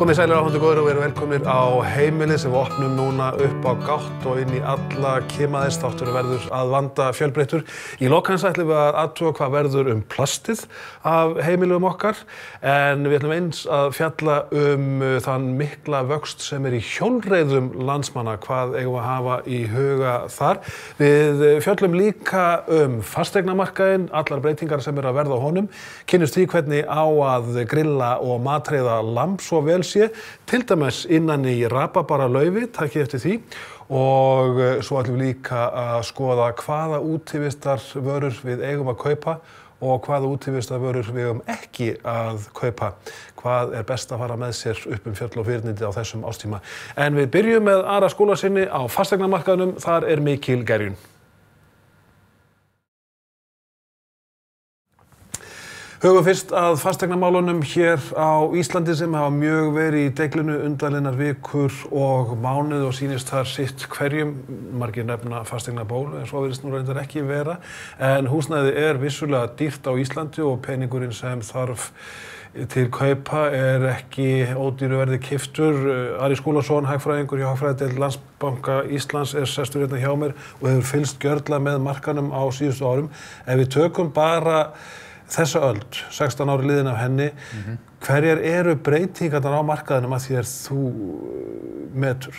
Komið sælir áhundu góður og veru velkomnir á heimilið sem við opnum núna upp á gátt og inn í alla kimaðist. Þátturinn verður að vanda fjölbreyttur. Í lok hans ætlum við að athuga hvað verður plastið af heimilum okkar, en við ætlum eins að fjalla þann mikla vöxt sem í hjólreiðum landsmanna, hvað eigum að hafa í huga þar. Við fjöllum líka fasteignamarkaðinn, allar breytingar sem að verða á honum, kynnumst því hvernig á að grilla og matreiða lamb svo vel sé, til dæmis innan í rabarbaralaufi, takið eftir því, og svo ætlum við líka að skoða hvaða útivistarvörur við eigum að kaupa og hvaða útivistarvörur við eigum ekki að kaupa. Hvað best að fara með sér upp fjöll og fyrnindi á þessum ástíma. En við byrjum með Ara Skúlasyni á fasteignamarkaðnum, þar mikil gerjun. Hugum fyrst að fasteignamálunum hér á Íslandi sem hafa mjög verið í deiglunni undanliðnar vikur og mánuð og sýnist þar sitt hverjum. Margir nefna fasteignabólu, en svo virðist nú reyndar ekki vera. En húsnæði vissulega dýrt á Íslandi og peningurinn sem þarf til kaupa ekki ódýru verði keyptur. Ari Skúlason, hagfræðingur hjá Hagfræðideild Landsbanka Íslands, sestur hérna hjá mér og hefur fylgst gjörla með markanum á síðustu árum. Ef við tökum bara þessa öld, 16 ári liðin af henni, hverjar breytingarnar á markaðinum að því þú metur?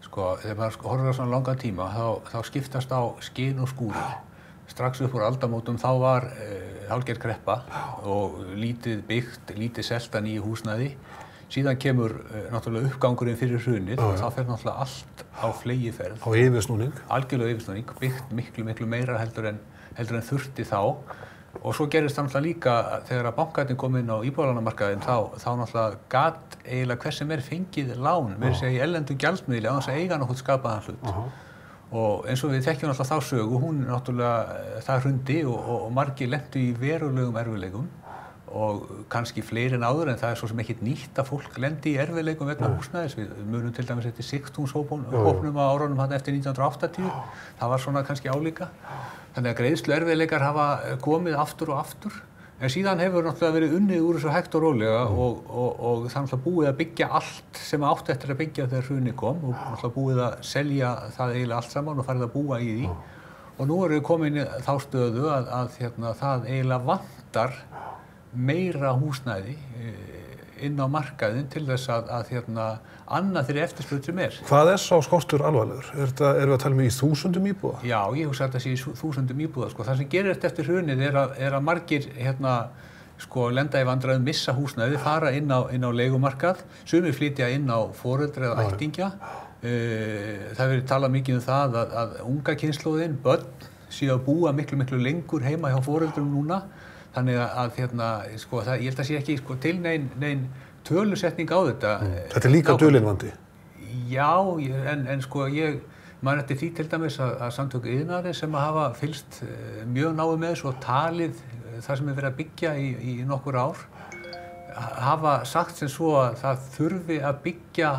Sko, þegar maður horfir á svona langan tíma, þá skiptast á skin og skúrir. Strax upp úr aldamótum þá var hálfgerð kreppa og lítið byggt, lítið selt að nýju húsnæði. Síðan kemur náttúrulega uppgangurinn fyrir hrunið og þá fer náttúrulega allt á fleygiferð. Á yfirsnúning? Algjörlega yfirsnúning, byggt miklu meira heldur en þurfti þá. Og svo gerist það náttúrulega líka þegar að bankarnir kom inn á íbúðalánamarkaðinn, þá náttúrulega gat eiginlega hvers sem fengið lán, meira að segja í erlendum gjaldmiðli án þess að eiga nokkurn skapaðan hlut. Og eins og við þekkjum náttúrulega þá sögu, hún náttúrulega það hrundi og margir lentu í verulegum erfiðleikum og kannski fleiri en áður, en það svo sem ekkert nýtt að fólk lendi í erfiðleikum vegna húsnæðis. Við munum til dæmis eftir Sigtúnshópnum á árunum eftir 1980, það var svona kannski álíka. Þannig að greiðsluerfiðleikar hafa komið aftur og aftur, en síðan hefur náttúrulega verið unnið úr þessu hægt og rólega og það náttúrulega búið að byggja allt sem átti eftir að byggja þegar hrunið kom og náttúrulega búið að selja það eiginlega allt saman og farið að búa í því. Og nú erum við komin í þá stöðu að það eiginlega vantar meira húsnæði inn á markaðinn til þess að annað þeirri eftirspurn sem Hvað sá skortur alvarlegur? Erum við að tala í þúsundum íbúða? Já, ég hugsa að þetta sé í þúsundum íbúða. Það sem gerist eftir hrunið er að margir lenda í vandræðum, missa húsnæði, fara inn á leigumarkað, sumir flytja inn á foreldra eða ættingja. Það hefur verið talað mikið það að unga kynslóðin, börn, séu að búa miklu lengur heima hjá foreldrum núna. Þannig að ég held að sé ekki til nein tölusetning á þetta. Þetta líka dulinn-vandi? Já, en ég man eftir því til dæmis að samtök iðnaðarins sem hafa fylgst mjög náið með þessu og talið það sem verið að byggja í nokkur ár, hafa sagt sem svo að það þurfi að byggja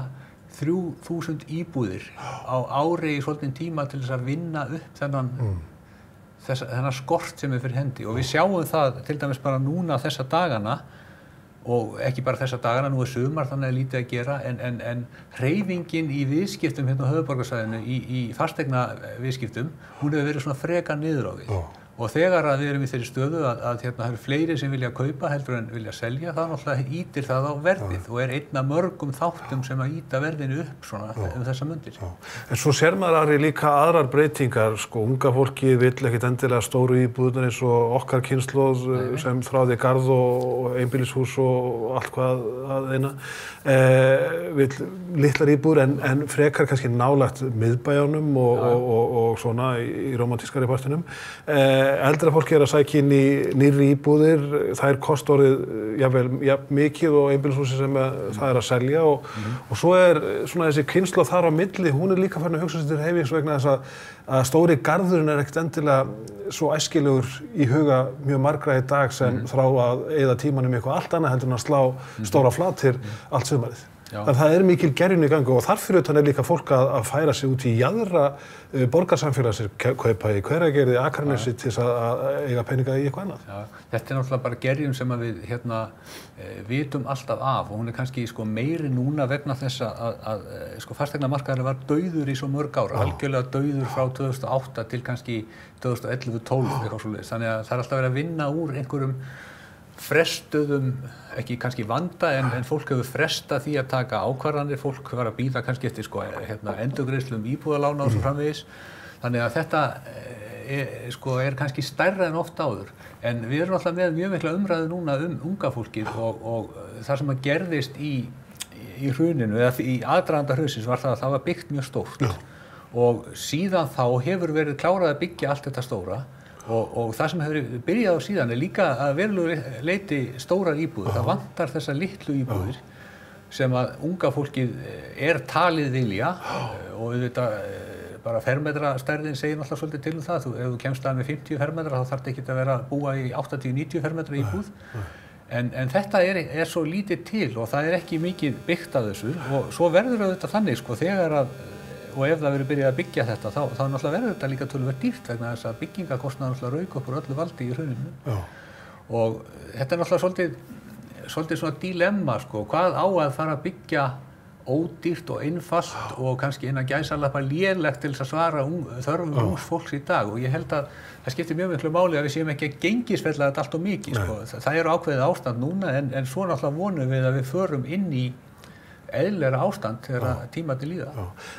3000 íbúðir á ári í svolítinn tíma til þess að vinna upp þennan skort sem fyrir hendi. Og við sjáum það til dæmis bara núna þessa dagana, og ekki bara þessa dagana, nú sumar þannig lítið að gera, en hreyfingin í viðskiptum hérna á höfuðborgarsvæðinu í fasteignaviðskiptum, hún hefur verið svona freka niður á við. Og þegar við erum í þeirri stöðu að það eru fleiri sem vilja kaupa heldur en vilja selja, það náttúrulega ýtir það á verðið og einn af mörgum þáttum sem að ýta verðinu upp svona þessa mundir. En svo sér maður líka aðrar breytingar, unga fólki vill ekkert endilega stóru íbúðirnar eins og okkar kynslóð sem þráði garð og einbýlishús og allt hvað að eina, vill litlar íbúðir en frekar kannski nálægt miðbæjunum og svona í rómantískari partinum. Eldra fólki að sækja inn í nýrri íbúðir, það kosta orðið jafn mikið og einbýlishúsi sem það að selja og svo svona þessi kynslóð þar á milli, hún líka farin að hugsa sér til hreyfings vegna þess að stóri garðurinn ekkert endilega svo æskilegur í huga mjög margra í dag sem þrá að eyða tímanum í eitthvað allt annað heldur en að slá stóra flatir allt sumarið. Það mikil gerjun í gangi og þar fyrir utan líka fólk að færa sig út í jaðra borgarsamfélagsins, kaupa í Hveragerði, Akranesi til þess að eiga peninga í eitthvað annað. Já, þetta náttúrulega bara gerjun sem að við vitum alltaf af og hún kannski meiri núna vegna þess að fasteignamarkaðurinn var dauður í svo mörg ára, algjörlega dauður frá 2008 til kannski 2011-12 eitthvað svoleiðis. Þannig að það er alltaf verið að vinna úr einhverjum frestuðum, ekki kannski vanda en fólk hefur frestað því að taka ákvarðanir, fólk var að bíða kannski eftir endurgreiðslu íbúðalána og svo framvegis. Þannig að þetta er kannski stærra en oft áður. En við erum alltaf með mjög mikla umræðu núna unga fólkið og það sem að gerðist í hruninu eða í aðdraganda hrunsins var það að það var byggt mjög stórt. Og síðan þá hefur verið klárað að byggja allt þetta stóra. Og það sem hefur byrjað á síðan líka að verulegu leyti stórar íbúðir. Það vantar þessar litlu íbúðir sem að unga fólkið talið vilja og auðvitað bara fermetrastærðin segir náttúrulega svolítið til það. Ef þú kemst að með 50 fermetra þá þarf þetta ekki að vera að búa í 80-90 fermetra íbúð. En þetta svo lítið til og það ekki mikið byggt af þessu og svo verður auðvitað þannig þegar að og ef það verður byrjað að byggja þetta þá náttúrulega verður þetta líka töluvert dýrt vegna þess að byggingarkostnaður náttúrulega rauk upp úr öllu valdi í hruninu. Og þetta náttúrulega svolítið svona dilemma hvað á að fara að byggja ódýrt og einfalt og kannski innan gæsalappa lélegt til þess að svara þörfum ungs fólks í dag og ég held að það skiptir mjög miklu máli að við séum ekki að gengisfella þetta allt of mikið. Það ákveðið ástand núna en svo náttúrulega vonum við að við förum inn í eðlilegra ástand þegar tíma til líða.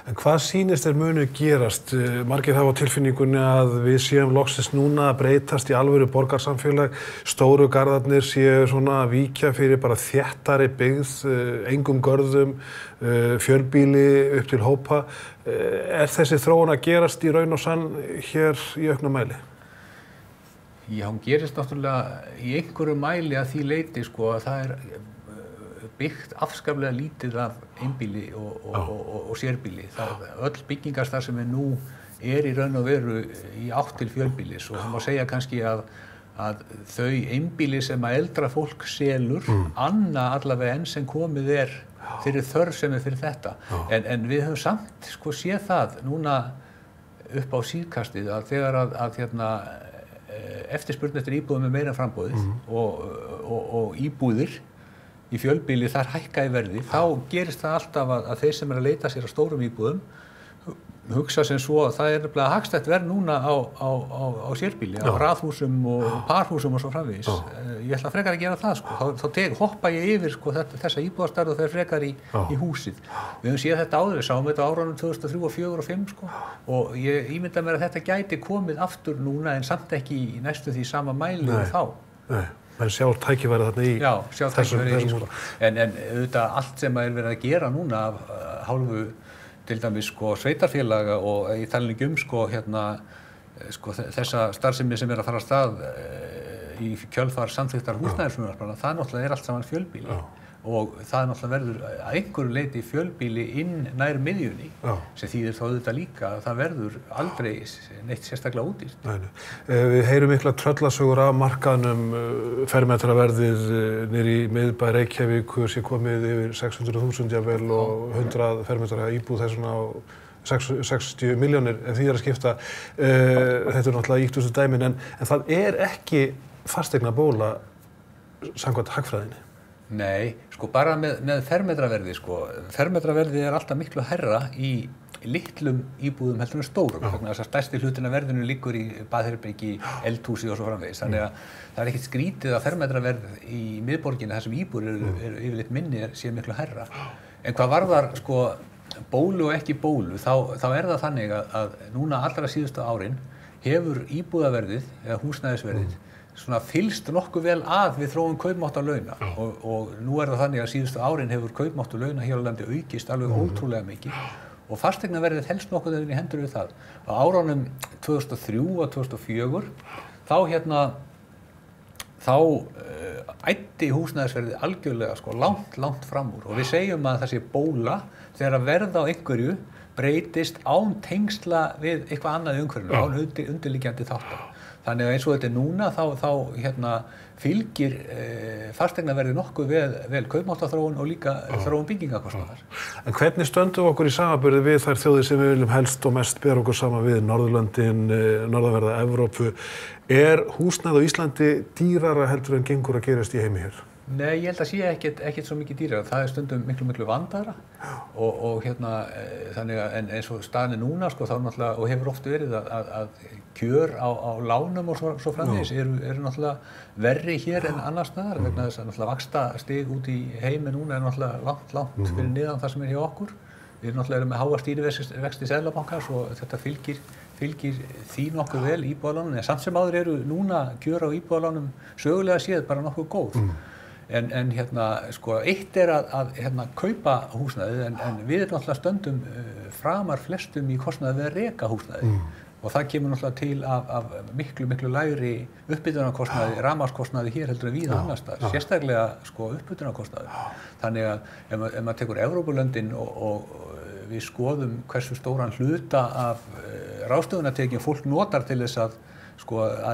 En hvað sýnist munu gerast? Margir hafa á tilfinningunni að við séum loksins núna að breytast í alvöru borgarsamfélag, stóru garðarnir séu svona að víkja fyrir bara þéttari byggð, engum görðum, fjölbýli upp til hópa. Þessi þróun að gerast í raun og sann hér í auknum mæli? Já, hún gerist náttúrulega í einhverju mæli að því leyti að það byggt afskaplega lítið af einbýli og sérbýli. Öll byggingarstarfsemi nú í raun og veru í átt til fjölbýlis og það má segja kannski að þau einbýli sem að eldra fólk selur anna allavega enn sem komið fyrir þörf sem fyrir þetta. En við höfum samt séð það núna upp á síðkastið að þegar að eftirspurn eftir íbúðum meira en framboðið og íbúðir í fjölbýli þar hækka í verði, þá gerist það alltaf að þeir sem að leita sér að stórum íbúðum hugsa sem svo að það nefnilega hagstætt verð núna á sérbýli, á raðhúsum og parhúsum og svo framvegis. Ég ætla frekar að gera það þá hoppa ég yfir þessa íbúðarstærð og þeir frekar í húsið. Við höfum séð þetta áður, við sáum þetta á árunum 2003 og 2004 og 2005 og ég ímynda mér að þetta gæti komið aftur núna en samt ekki í næstu því sama mæli og þá. Nei. Men sjá tækifæri þarna í þessum. En auðvitað allt sem verið að gera núna af hálfu til dæmis sveitarfélaga og ég tala ekki þessa starfsemi sem að fara af stað í kjölfar samþykktar húsnæðisfrumvarpanna, það náttúrulega allt saman fjölbýli. Og það náttúrulega verður að einhverju leyti fjölbýli nær miðjunni sem þýðir þá auðvitað líka að það verður aldrei neitt sérstaklega útdýrt. Við heyrum mikla tröllasögur af markaðnum, fermetraverðið niður í miðbæ Reykjavíkur sé komið yfir 600.000 jafnvel og 100 fermetra íbúð þessuna á 60 milljónir en því að skipta. Þetta náttúrulega íkt úr þessu dæmin en það ekki fasteignabóla samkvæmt hagfræðinni. Nei, bara með fermetraverði, fermetraverði alltaf miklu hærra í litlum íbúðum heldur en stórum, vegna þess að stærsti hlutin af verðinu liggur í baðherbergi, eldhúsi og svo framvegis. Þannig að það ekkert skrítið að fermetraverð í miðborginni þar sem íbúðir eru yfirleitt minni sé miklu hærra. En hvað varðar bólu og ekki bólu, þá það þannig að núna allra síðustu árin hefur íbúðaverðið eða húsnæðisverðið fylgst nokkuð vel að við þróun kaupmáttar launa og nú það þannig að síðustu árin hefur kaupmáttur launa hér á landi aukist alveg ótrúlega mikið og fasteignaverðið helst nokkuð í hendur við það. Á árunum 2003 og 2004 þá æddi húsnæðisverðið algjörlega langt fram úr og við segjum að það sé bóla þegar að verð á einhverju breytist án tengsla við eitthvað annað í umhverfinu, án undirliggjandi þáttar. Þannig að eins og þetta núna þá fylgir fasteignaverði nokkuð vel kaupmáttarþróun og líka þróun byggingakostnaðar. En hvernig stöndum við okkur í samanburði við þær þjóðir sem við viljum helst og mest bera okkur saman við, Norðurlöndin, norðanverða Evrópu? Er húsnæði á Íslandi dýrara heldur en gengur að gerast í heimi hér? Nei, ég held að sé ekkert svo mikið dýrara. Það er stundum miklu vandaðra og þannig að en eins og staðan núna sko, þá náttúrulega, og hefur oft verið að kjör á lánum og svo framvegis eru náttúrulega verri hér en annars staðar vegna þess að náttúrulega vaxtastig út í heimi núna er náttúrulega langt fyrir niðan það sem er hjá okkur. Við náttúrulega erum með háa stýrivexti Seðlabankans og þetta fylgir því nokkuð vel íbúðalánum, en samt sem áður eru núna kjör á íbúðalánum sögulega séð bara nokkuð góð. En sko, eitt er að kaupa húsnæðið, en við erum náttúrulega stöndum framar flestum í kostnaði við að reka húsnæðið. Og það kemur náttúrulega til af miklu lægri upphitunarkostnaði, rafmagnskostnaði hér heldur en víða annars staðar, sérstaklega sko upphitunarkostnaði. Þannig að ef maður tekur Evrópulöndin og við skoðum hversu stóran hluta af ráðstöfunartekjum fólk notar til þess að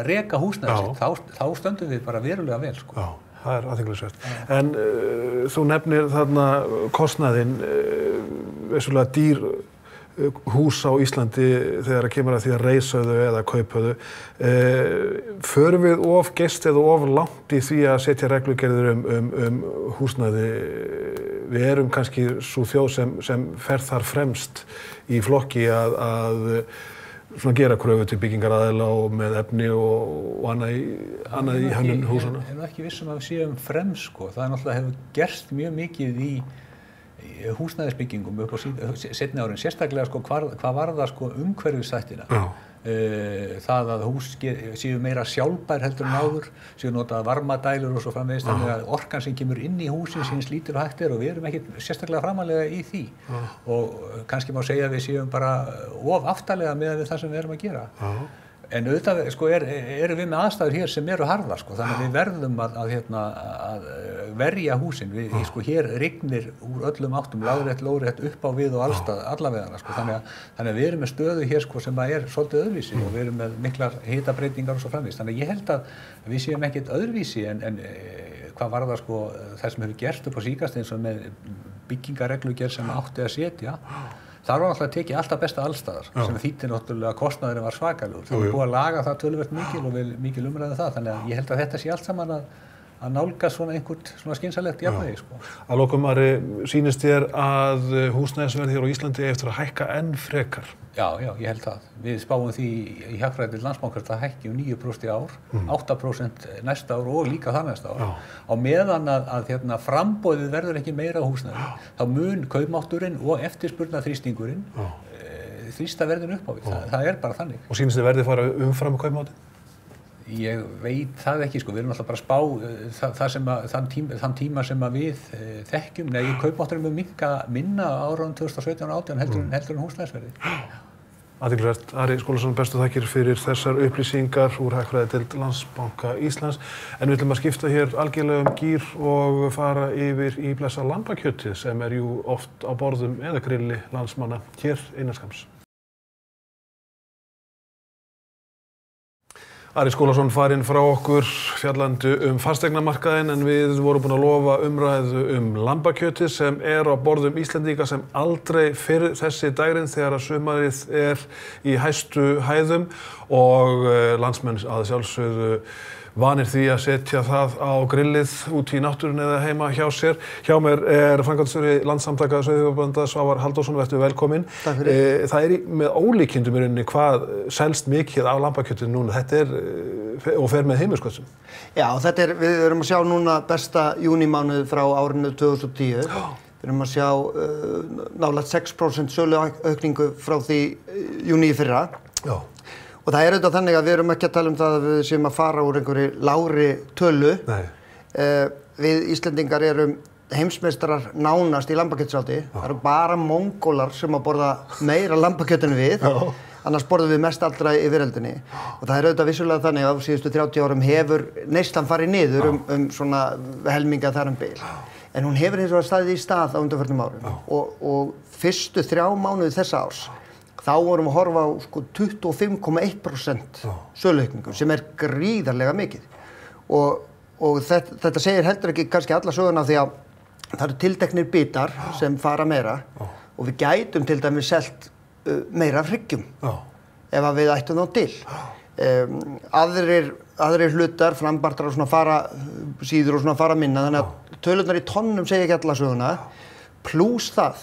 reka húsnæðið sitt, þá stöndum við bara verulega vel sko. Já. Það er athyglisvert. En þú nefnir þarna kostnaðinn, vissulega dýr hús á Íslandi þegar kemur að því að reisa þau eða kaupa þau. Förum við of geyst eða of langt í því að setja reglugerðir um húsnæði? Við erum kannski sú þjóð sem fer þar fremst í flokki að gera kröfu til byggingaraðila og með efni og annað í hönnun húsana. Ég er ekki viss að við séum fremst sko. Það náttúrulega hefur gerst mjög mikið í húsnæðisbyggingum upp á seinni árin, sérstaklega sko hvað varðar sko umhverfisþættina. Það að hús séu meira sjálfbær heldur en áður, séu notað varmadælur og svo framvegis, þannig að orkan sem kemur inn í húsin sé eins lítil og hægt er og við erum ekkert sérstaklega framalega í því. Og kannski má segja að við séum bara of aftarlega með það sem við erum að gera. En auðvitað sko, erum við með aðstæður hér sem eru harðar, sko, þannig að við verðum að verja húsin. Sko, hér rignir úr öllum áttum, lárétt, lórétt, upp á við og allstað, allavegana. Sko, þannig að við erum með stöðu hér sko, sem er svolítið öðruvísi og við erum með miklar hitabreytingar og svo framvegis. Þannig að ég held að við séum ekkert öðruvísi en hvað varðar sko, það sem hefur gerst upp á síkast eins og með byggingareglugerð sem átti að setja. Það var náttúrulega tekið alltaf besta allstaðar sem þýddi náttúrulega kostnaðurinn var svakalegur. Það var búið að laga það töluvert mikil og mikil umræðu það. Þannig að ég held að þetta sé allt saman að nálgast svona einhvert svona skynsamlegt jafnvægi sko. Að lokum, Ari, sýnist þér að húsnæðisverð hér á Íslandi eftir að hækka enn frekar? Já, ég held það. Við spáum því í hagfræðideild Landsbankans að hækki 9% í ár, 8% næsta ár og líka þar næsta ár. Á meðan að framboðið verður ekki meira húsnæði, þá mun kaupmátturinn og eftirspurnaþrýstingurinn þrýsta verðinu upp á við. Það er bara þannig. Og sýnist þið verðið fara umfram kaupmáttinn? Ég veit það ekki, sko. Við erum alltaf bara að spá þann tíma sem að við þekkjum. Nei, kaupmátturinn mun minnka minna á árunum 2017 og 2018 heldur en húsnæðisverðið. Athyglisvert. Ari Skúlason, bestu þakkir fyrir þessar upplýsingar úr hagfræðideild Landsbanka Íslands. En við ætlum að skipta hér algjörlega gír og fara yfir í blessa lambakjötið sem er jú oft á borðum eða grilli landsmanna hér innan skamms. Ari Skúlason farinn frá okkur fjallandi fasteignamarkaðinn en við vorum búin að lofa umræðu lambakjötið sem er á borðum Íslendinga sem aldrei fyrr þessi daginn þegar að sumarið er í hæstu hæðum og landsmenn að sjálfsögðu vanir því að setja það á grillið út í náttúrunni eða heima hjá sér. Hjá mér er framkvæmdastjóri Landssamtaka sauðfjárbænda Svavar Halldórsson, vertu velkominn. Takk fyrir. Það er með ólíkindum í rauninni hvað selst mikið af lambakjötinu núna. Þetta er og fer með heimilisköttum. Já, við erum að sjá núna besta júnímánuð frá árinu 2010. Við erum að sjá nálægt 6% söluaukningu frá því júní í fyrra. Já. Og það er auðvitað þannig að við erum ekki að tala um það að við séum að fara úr einhverju lágri tölu. Nei. Við Íslendingar erum heimsmeistarar nánast í lambakjötsáldi. Það eru bara Mongólar sem að borða meira lambakjöt en við. Já. Annars borðum við mest allra í veröldinni. Og það er auðvitað vissulega þannig að á síðustu 30 árum hefur neyslan farið niður svona helminga þar bil. en hún hefur hins vegar staðið í stað á undanförnum árum og fyrstu 3 mánuði þessa árs þá vorum við að horfa á sko 25,1% söluaukningu sem gríðarlega mikið og þetta segir heldur ekki kannski alla söguna því að það eru tilteknir bitar sem fara meira og við gætum til dæmis selt meira af hryggjum ef að við ættum þá til. Aðrir hlutar, frambartar og svona fara síður og svona fara minna þannig að tölurnar í tonnum segja ekki alla söguna pluss það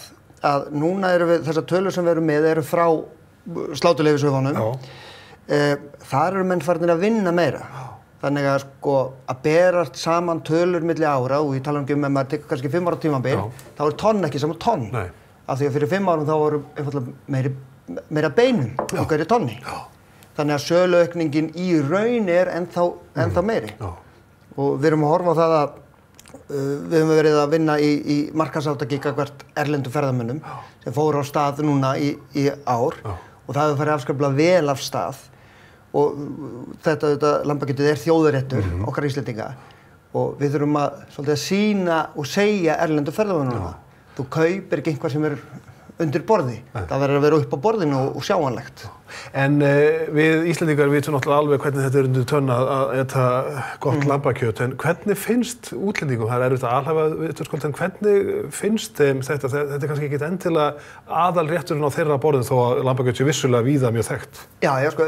að núna eru við, þessar tölur sem við erum með eru frá sláturleyfishöfunum þar eru menn farnir að vinna meira þannig að sko að berast saman tölur milli ára og ég tala ekki ef maður tekur kannski 5 ára tímabil þá tonn ekki saman tonn af því að fyrir 5 árum þá voru einfaldlega meira beinum á hverju tonni þannig að söluaukningin í raun ennþá meiri og við erum að horfa á það að við höfum verið að vinna í markaðsátaki gagnvart erlendu ferðamönnum sem fóru á stað núna í ár og það hefur farið afskaplega vel af stað og þetta lambakjötið þjóðaréttur okkar Íslendinga og við þurfum að sýna og segja erlendu ferðamönnum þú kaupir ekki einhvað sem undir borði. Það verður að vera upp á borðinu og sjáanlegt. En við Íslendingar vitum náttúrulega alveg hvernig þetta undir tönn að eta gott lambakjöt, en hvernig finnst útlendingum, það erfitt að alhæfa viðskuld, en hvernig finnst þeim þetta? Þetta kannski ekki endilega aðalrétturinn á þeirra borðin þó að lambakjöt sé vissulega víða mjög þekkt. Já, sko,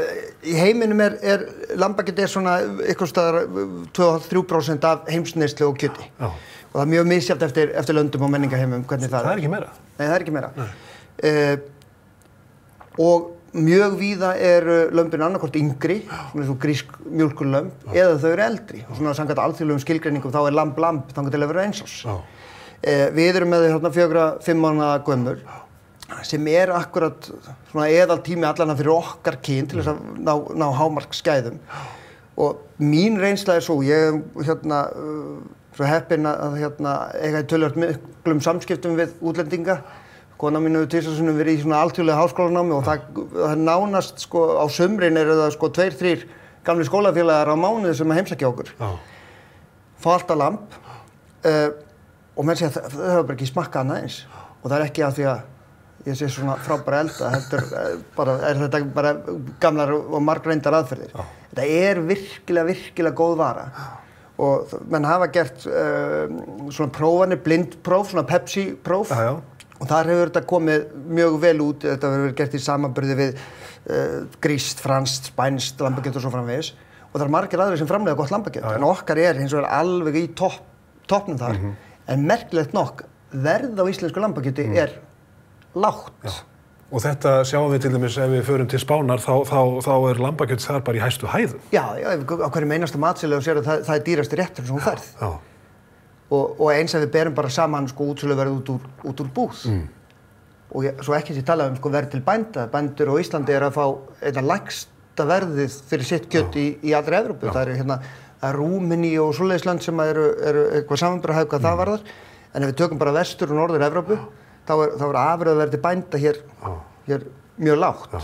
í heiminum lambakjöt svona eitthvað staðar 2-3% af heimsneyslu og kjöti. Já. Og það mjög misjafnt eftir löndum og menningarheimum hvernig það er ekki meira. Nei, það er ekki meira. Og mjög víða lömbin annarkvort yngri, svona eins og grísk mjólkurlömb, eða þau eldri. Og svona samkvæmt alþjóðlegum skilgreiningum þá lamb þangað til að vera 1 árs. Við erum með þau 4-5 mánaða gömul, sem akkurat svona eðaltími allana fyrir okkar kyn til þess að ná hámarksgæðum. Og mín reynsla svo, ég svo heppinn að eiga í töluvert miklum samskiptum við útlendinga. Kona mín hefur tvisvar verið í svona alþjóðlega háskólanámi og það nánast sko á sumrin það sko 2-3 gamli skólafélagar á mánuði sem heimsækja okkur. Fá alltaf lamb og menn segja að þau hafa bara ekki smakkað annað eins. Og það ekki af því að ég sé svona frábæra elda, þetta bara gamlar og margreyndar aðferðir. Þetta virkilega góð vara. Og menn hafa gert svona prófanir, blindpróf, svona Pepsi-próf og þar hefur þetta komið mjög vel út, þetta hefur verið gert í samanburði við grískt, franskt, spænskt lambakjöt og svo framvegis og það margir aðrir sem framleiða gott lambakjöt en okkar hins vegar alveg í toppnum þar en merkilegt nokk, verð á íslensku lambakjöti lágt. Og þetta sjáum við til dæmis ef við förum til Spánar þá lambakjöt þar bara í hæstu hæðum. Já, á hverjum einasta matsölu og sér að það dýrasti réttur sem hún færð. Og eins að við berum bara saman sko útsöluverð út úr búð. Og svo ekki sem talað sko verð til bænda. Bændur á Íslandi að fá einna lægsta verðið fyrir sitt kjöt í allri Evrópu. Það Rúmeníu og svoleiðis sem eru eitthvað samanburðarhæf hvað það varðar. En ef við tökum bara vestur og norður Evrópu þá afurðaverð til bænda hér mjög lágt.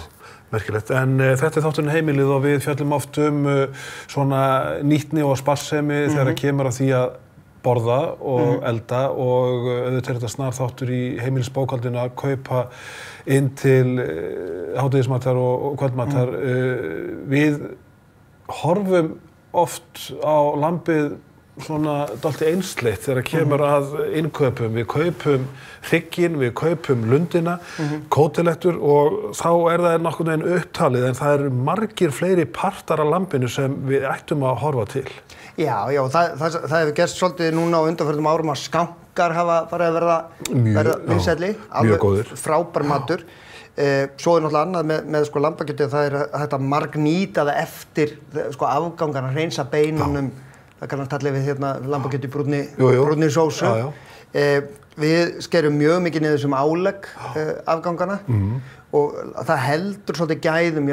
Merkilegt. En þetta þátturinn Heimilið og við fjöllum oft svona nýtni og sparsemi þegar kemur að því að borða og elda og auðvitað þetta snar þáttur í heimilisbókhaldinu að kaupa inn til hádegismatar og kvöldmatar. Við horfum oft á lambið svona dálítið einsleitt þegar kemur að innkaupum. Við kaupum hrygginn, við kaupum lundina, kótilettur og þá það nokkurn veginn upptalið en það margir fleiri partar af lambinu sem við ættum að horfa til. Já, það hefur gerst svolítið núna á undanförnum árum að skankar hafa farið að verða vinsælli, alveg frábær matur. Svo náttúrulega annað með sko lambakjöti að það hægt að margnýta það eftir sko afgangarna, hreinsa beinunum. Það kannast allir við lambakjöt í brúnni sósu. Við skerum mjög mikið niður sem álegg afgangana og það heldur svolítið gæðum.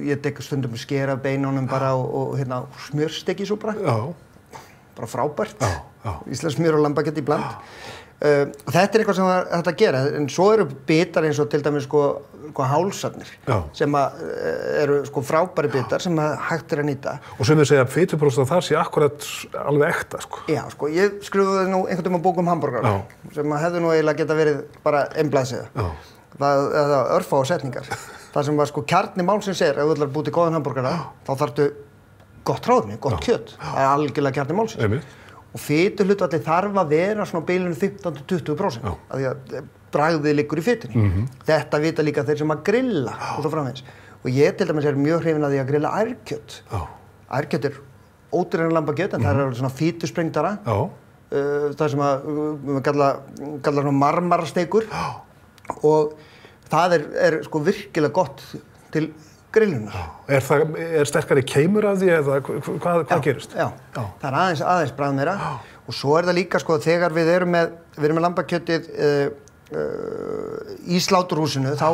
Ég tek stundum skera beinunum bara og smjörstykki svo bara. Bara frábært. Íslensk smjör og lambakjöt í bland. Þetta eitthvað sem það er hægt að gera, en svo eru bitar eins og til dæmis hálsarnir sem eru frábæri bitar sem hægt að nýta. Og sem þið segja að fituprósenta þar sé akkurat alveg ekta, Já, ég skrifaði nú einhvern veginn bók hamborgara sem hefðu nú eiginlega geta verið bara einblaðsíða. Það örfáar setningar. Það sem var kjarni málsins ef þú ætlar að búa til góðan hamborgara, þá þarftu gott hráefni, gott kjöt. Það er algjörlega kjarni málsins. Og fituhlutfallið þarf að vera svona á bilinu 15–20%. Af því að bragðið liggur í fitunni. Þetta vita líka þeir sem að grilla og svo framvegis. Og ég til dæmis mjög hrifinn að því að grilla ærkjöt. Ærkjöt ódýrara en lambakjöt, en það svona fitusprengdara. Það sem að við kalla marmarasteikur. Og það er virkilega gott til grillunar. Er sterkari keimur af því eða hvað gerist? Já, það er aðeins bragð meira. Og svo það líka þegar við erum með lambakjötið í sláturhúsinu, þá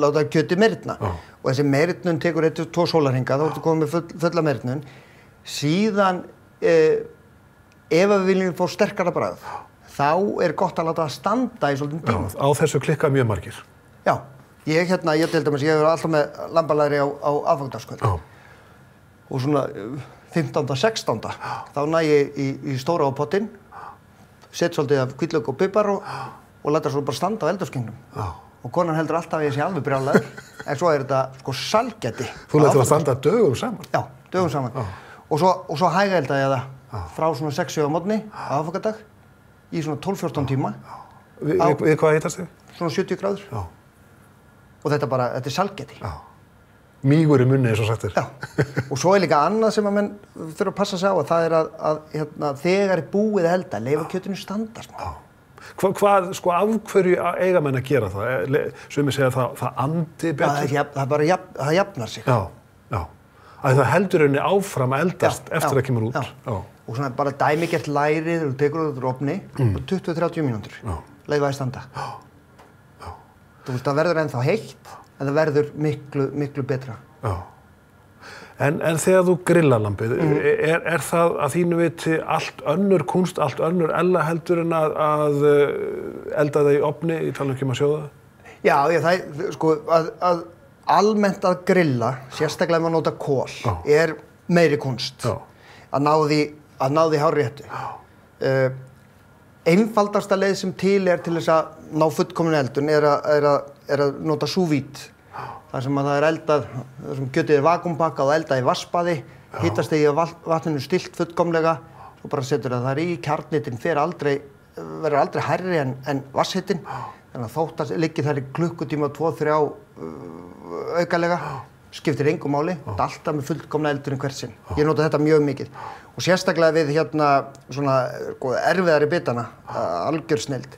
láta kjötið meyrna. Og þessi meyrnun tekur 1–2 sólarhringa, þá ertu komið með fulla meyrnun. Síðan, ef við viljum fá sterkara bragð, þá er gott að láta það standa í svolítinn tíma. Á þessu klikka mjög margir. Já. Ég til dæmis, ég alltaf með lambalæri á aðfangadagskvöld. Og svona 15–16, þá næ ég í stóra á pottinn, set svolítið af hvítlauk og pipar og læta svo bara standa á eldhúsgengnum. Og konan heldur alltaf að ég sé alveg brjálaður, en svo er þetta salgæti. Þú lætur það standa dögum saman? Já, dögum saman. Og svo hægaelda ég það frá svona 6–7 á morgni á aðfangadag í svona 12–14 tíma. Við hvað hitast þið? Svona 70 gráður. Og þetta er salgæti. Mígur í munni eins og sagt þér. Já, og svo er líka annað sem að menn þurfa að passa sig á, að það er að þegar búið að elda, leyfa kjötinu standa smá. Hvað, af hverju eiga menn að gera það? Sumir segja það andi betur? Það jafnar sig. Já. Það heldur henni áfram að eldast eftir að kemur út. Já. Og svona bara dæmigert lærið, þú tekur það úr ofni, 20–30 mínútur. Leyfa að standa. Þú veist, það verður ennþá heitt, en það verður miklu betra. Já. En þegar þú grillar lambið, er það að þínu viti allt önnur kúnst, allt önnur ella heldur en að elda það í ofni, í tala ekki að sjóða það? Já, að almennt að grilla, sérstaklega ef maður nota kol, er meiri kúnst. Að ná því hárréttu. Einfaldasta leið sem til þess að ná fullkomnu eldun er að nota sous vide. Það sem að það er eldað, það sem kjötið er vakúmpakkað og eldað í vatnsbaði, hitastigi á vatninu stillt fullkomlega, svo bara setur það þar í, kjarnhitinn verður aldrei hærri en vatnshitinn, þannig að þótt að liggi þar í klukkutíma 2–3 aukalega, skiptir engu máli, þetta er alltaf með fullkomna eldurinn hvert sinn. Ég nota þetta mjög mikið. Og sérstaklega við svona erfiðari bitana, algjör snilld.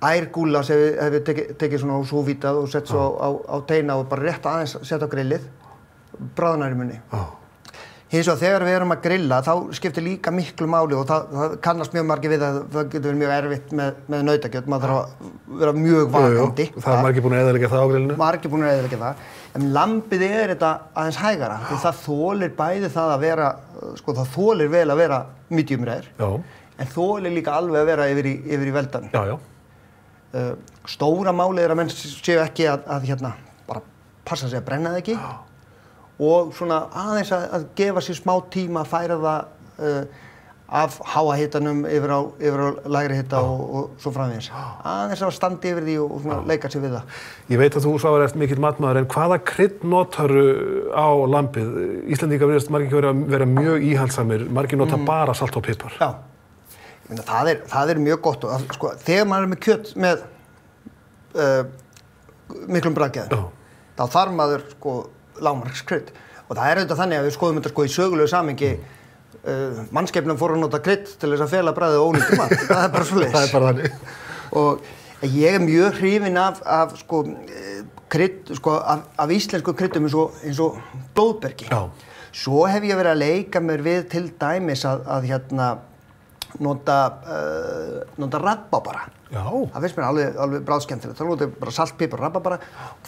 Ærgúla sem við tekið svona á súvítað og sett svo á teina og bara rétt aðeins setja á grillið, bráðnar í munni. Hins vegar þegar við erum að grilla, þá skiptir líka miklu máli og það kannast mjög margir við að það getur verið mjög erfitt með nautakjöt, maður þarf að vera mjög vakandi. Það er margir búin að eyðileggja það á grillinu? Margir búin að eyðileggja það. En lambið þetta aðeins hægara, því það þolir bæði það að vera, það þolir vel að vera medium rare, en þolir líka alveg að vera yfir í veldan. Stóra málið að menn séu ekki að bara passa sig að brenna það ekki og svona aðeins að gefa sér smá tíma að færa það af háa hitanum yfir á lægri hita og svo framvegis. Aðeins að standa yfir því og svona leika sér við það. Ég veit að þú Svavar ert mikill matmaður, en hvaða krydd notarðu á lambið? Íslendingar virðast margir vera mjög íhaldssamir, margir nota bara salt og pipar. Já. Það er mjög gott og þegar maður er með kjöt með miklum bragðgæðum, þá þarf maður lágmarkskrydd. Og það er auðvitað þannig að við skoðum þetta í sögulegu samhengi, mannskepnum fóru að nota krydd til þess að fela bragðið og ónýttum mat. Það er bara svoleiðis. Það er bara þannig. Og ég er mjög hrifinn af krydd, af íslensku kryddum eins og blóðbergi. Svo hef ég verið að leika mér við til dæmis að nota rabarbara. Það finnst mér alveg bráðskemmtilegt. Það notar bara salt, pipar, rabarbara.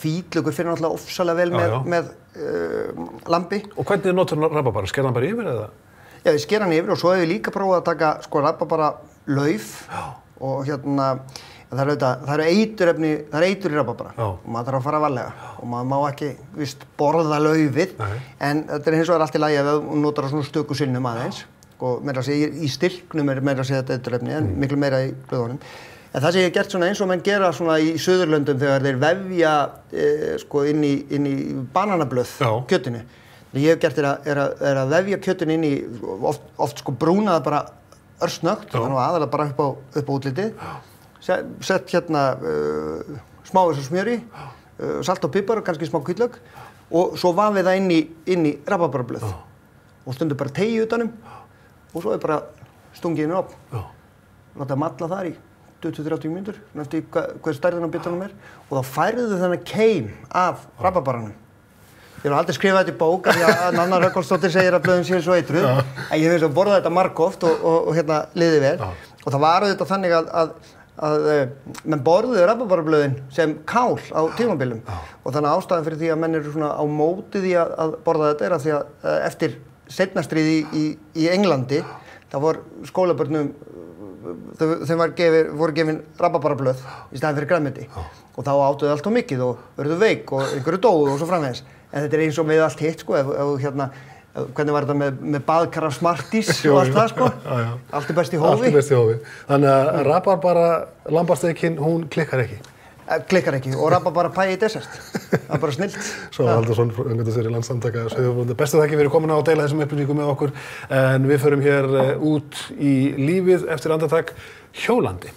Hvítlaukur finnur náttúrulega ofsalega vel með lambi. Og hvernig notar rabarbara? Sker hann bara yfir eða? Já, við sker hann yfir og svo hef ég líka prófað að taka rabarbara lauf og það eru eiturefni, það er eitur í rabarbara og maður þarf að fara varlega og maður má ekki borða laufið en þetta hins vegar allt í lagi ef þú notar svona stöku sinnum aðeins og meira að segja í styrknum meira að segja þetta eiturefni en miklu meira í blöðunum. En það sem ég hef gert svona eins og menn gera svona í Suðurlöndum þegar þeir vefja inn í bananablöð kjötinu. Það ég hef gert er að vefja kjötinu inn í oft brúna það bara örsnöggt, þannig aðalega bara upp á útlitið. Sett smá þessu smjöri, salt og pipar og kannski smá hvítlauk og svo vafið það inn í rabarbarablöð og stundum bara tegi utanum og svo bara stungið inn í ofn. Láta malla þar í 20-30 mínútur, eftir hvað stærðin á bitunum og þá færðu þennan keim af rabarbaranum. Ég hef aldrei skrifað þetta í bók af því að Nanna Rögnvaldsdóttir segir að blöðin séu svo eitruð en ég hef borðað þetta margoft og liðið vel og það var auðvitað þannig að menn borðuðu rabarbarablöðin sem kál á tímabilum og þannig ástæðan fyrir því að menn eru svona á móti því að borða þetta er að því að eftir seinna stríð í Englandi þá voru skólabörnum þeim voru gefin rabarbarablöð í staðinn fyrir grænmeti og þá áttu þau allt of mikið og verðu veik og einhverju dóu og svo framvegis en þetta er eins og með allt hitt hvernig var þetta með baðkar af Smarties og allt það allt er best í hófi. Allt er best í hófi. Þannig að rabarbara lambasteikinn, hún klikkar ekki? Klikkar ekki og rabarbara pæ í dessert. Það er bara snillt. Svo Halldórsson, Landssamtaka Sauðfjárbænda. Bestu þakkir fyrir komuna og deila þessum upplýsingum með okkur en við förum hér út í lífið eftir andartak hjólandi.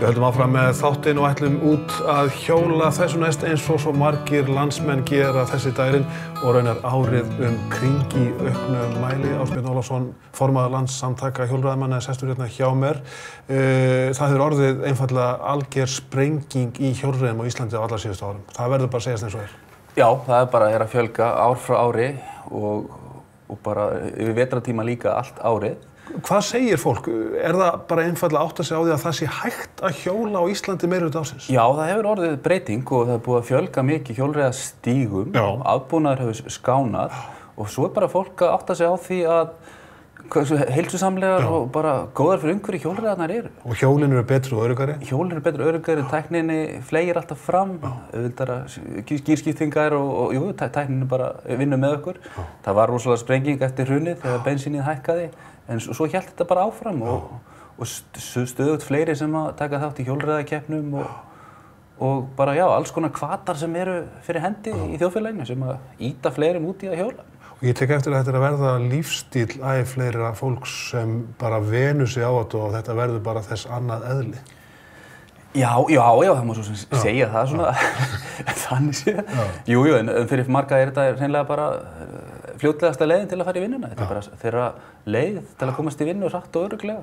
Við höldum áfram með þáttinn og ætlum út að hjóla þessu næst eins og svo margir landsmenn gera þessi daginn og raunar árið kring í auknum mæli. Ásbjörn Ólafsson, formaður Landssamtaka hjólreiðamanna, er sestur hérna hjá mér. Það hefur orðið einfaldlega alger sprenging í hjólreiðum á Íslandi á allra síðustu árum. Það verður bara að segjast eins og er. Já, það er bara að fjölga ár frá ári og bara yfir vetrartíma líka allt árið. Hvað segir fólk? Er það bara einfaldlega átt að segja á því að það sé hægt að hjóla á Íslandi meira út ásins? Já, það hefur orðið breyting og það er búið að fjölga mikið hjólreiðastígum, aðbúnaður hefur skánað og svo er bara fólk að átta sig á því að hversu heilsusamlegar og bara góðar fyrir umhverfi hjólreiðarnar eru. Og hjólin eru betri og öruggari? Hjólin eru betri og öruggari, tækninni fleygir alltaf fram, auðvitað gírskiptingar og jú, tækninni bara vinnur með okkur. Það var rosalega sprenging eftir hrunið þegar bensínið hækkaði. En svo hélt þetta bara áfram og stöðugt fleiri sem að taka þátt í hjólreiðakeppnum og bara alls konar hvatar sem eru fyrir hendi í þjóðfélaginu sem að ýta fleirum út í að hjóla. Og ég tek eftir að þetta er að verða lífstíl fleira fólks sem bara venur sig á þetta og þetta verður bara þess annað eðli. Já, það má svo sem segja það svona þannig séð. Jú, en fyrir marga er þetta hreinlega bara fljótlegasta leiðin til að fara í vinnuna. Þetta er bara þeirra leið til að komast í vinnu hratt og örugglega.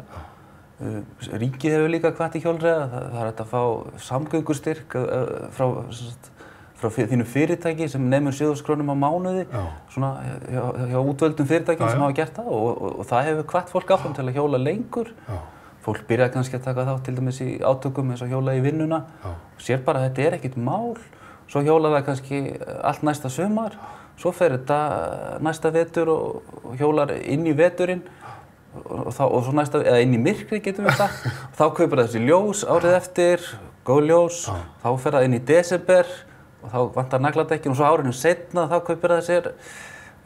Ríkið hefur líka hvatt í hjólreiða. Það er hægt að fá samgöngustyrk frá þínu fyrirtæki sem nemur 7.000 krónum á mánuði svona hjá útvöldum fyrirtækjum sem hafa gert það og það hefur hvatt fólk áfram til að hjóla lengur. Fólk byrjaði kannski að taka þátt til dæmis í átökum eins og hjóla í vinnuna og sér bara að þetta er ekkert mál. Svo hjóla það kannski allt næsta sumar. Svo fer þetta næsta vetur og hjólar inn í veturinn og svo næsta, eða inn í myrkri getum við sagt. Þá kaupir það þessi ljós árið eftir, góð ljós, þá fer það inn í desember og þá vantar nagladekkin og svo árinu seinna þá kaupir það sér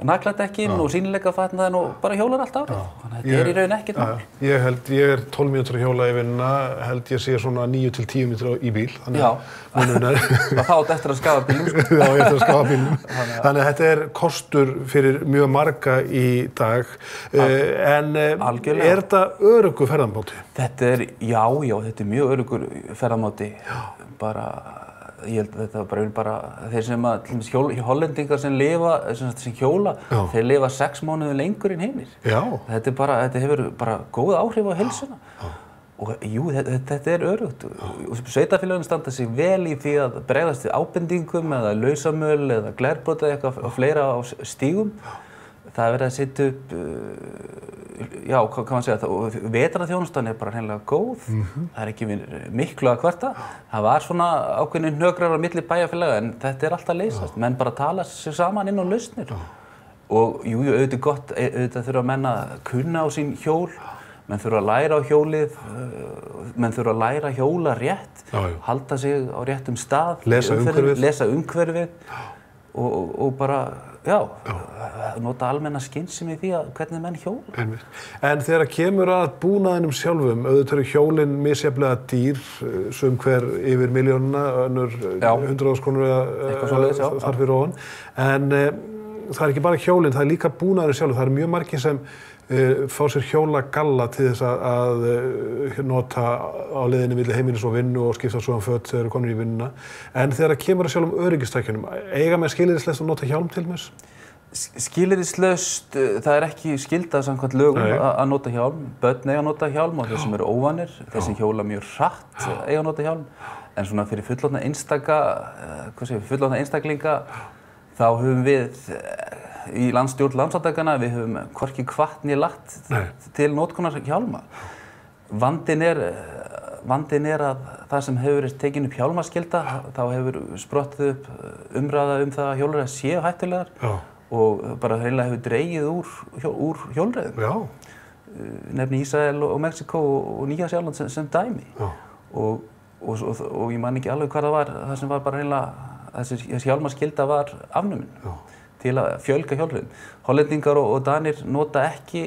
nagladekkin og sýnileikafatnaðinn og bara hjólar allt árið. Þannig að þetta er í raun ekkert mál. Ég er 12 mínútur að hjóla í vinnuna, held ég sé svona 9-10 mínútur í bíl. Já, það fátt eftir að skafa bílnum. Já, eftir að skafa bílnum. Þannig að þetta er kostur fyrir mjög marga í dag. En er þetta öruggur ferðamáti? Þetta er, já, þetta er mjög öruggur ferðamáti. Bara ég held að þetta bara þeir sem að til dæmis hollendingar sem hjóla, þeir lifa 6 mánuði lengur en hinir. Þetta hefur bara góð áhrif á heilsuna. Og jú, þetta er örugt. Sveitarfélögin standa sig vel í því að bregðast við ábendingum eða lausamöl eða glerbrot eða eitthvað fleira á stígum. það er verið að setja upp, já, hvað kann man segja, og vetrarþjónustan bara hreinlega góð. Það er ekki miklu að kvarta. Það var svona ákveðnir hnökrar á milli bæjarfélaga en þetta alltaf leysast. Menn bara tala sig saman inn á lausnir. Og jú, auðvitað gott, auðvitað þurfa menn að kunna á sín hjól. Menn þurfa að læra á hjólið, menn þurfa að læra að hjóla rétt, halda sig á réttum stað, lesa umhverfið og bara, nota almenna skynsemi í því að hvernig menn hjóla. En þegar kemur að búnaðinum sjálfum, auðvitað eru hjólin misjafnlega dýr, sum hver yfir milljónina, önnur 100.000 krónur eða þar fyrir ofan. En það ekki bara hjólin, það líka búnaðurinn sjálfur. Það eru mjög margir sem fá sér hjólagalla til þess að nota á leiðinni milli heimilis og vinnu og skipta svo föt þegar þeir komnir í vinnuna. En þegar það kemur að sjálfum öryggistækjunum, eiga menn skilyrðislaust að nota hjálm til þess? Skilyrðislaust, það ekki skylda samkvæmt lögum að nota hjálm. Börn eiga að nota hjálm og þeir sem eru óvanir, þeir sem hjóla mjög hratt eiga að nota hjálm. En svona fyrir fullorðna einstaklinga þá höfum við í stjórn Landssamtakanna, við höfum hvorki hvatt né lagt til notkunar hjálma. Vandinn er að það sem hefur verið tekin upp hjálmaskylda, þá hefur sprottið upp umræða það að hjólreiðar séu hættulegar og bara hreinlega hefur dregið úr hjólreiðum. Nefni Ísrael og Mexíkó og Nýja-Sjáland sem dæmi. Og ég man ekki alveg hvað það var, það sem var bara hreinlega, þessi hjálmaskylda var afnumin. Til að fjölga hjólreiðum. Hollendingar og Danir nota ekki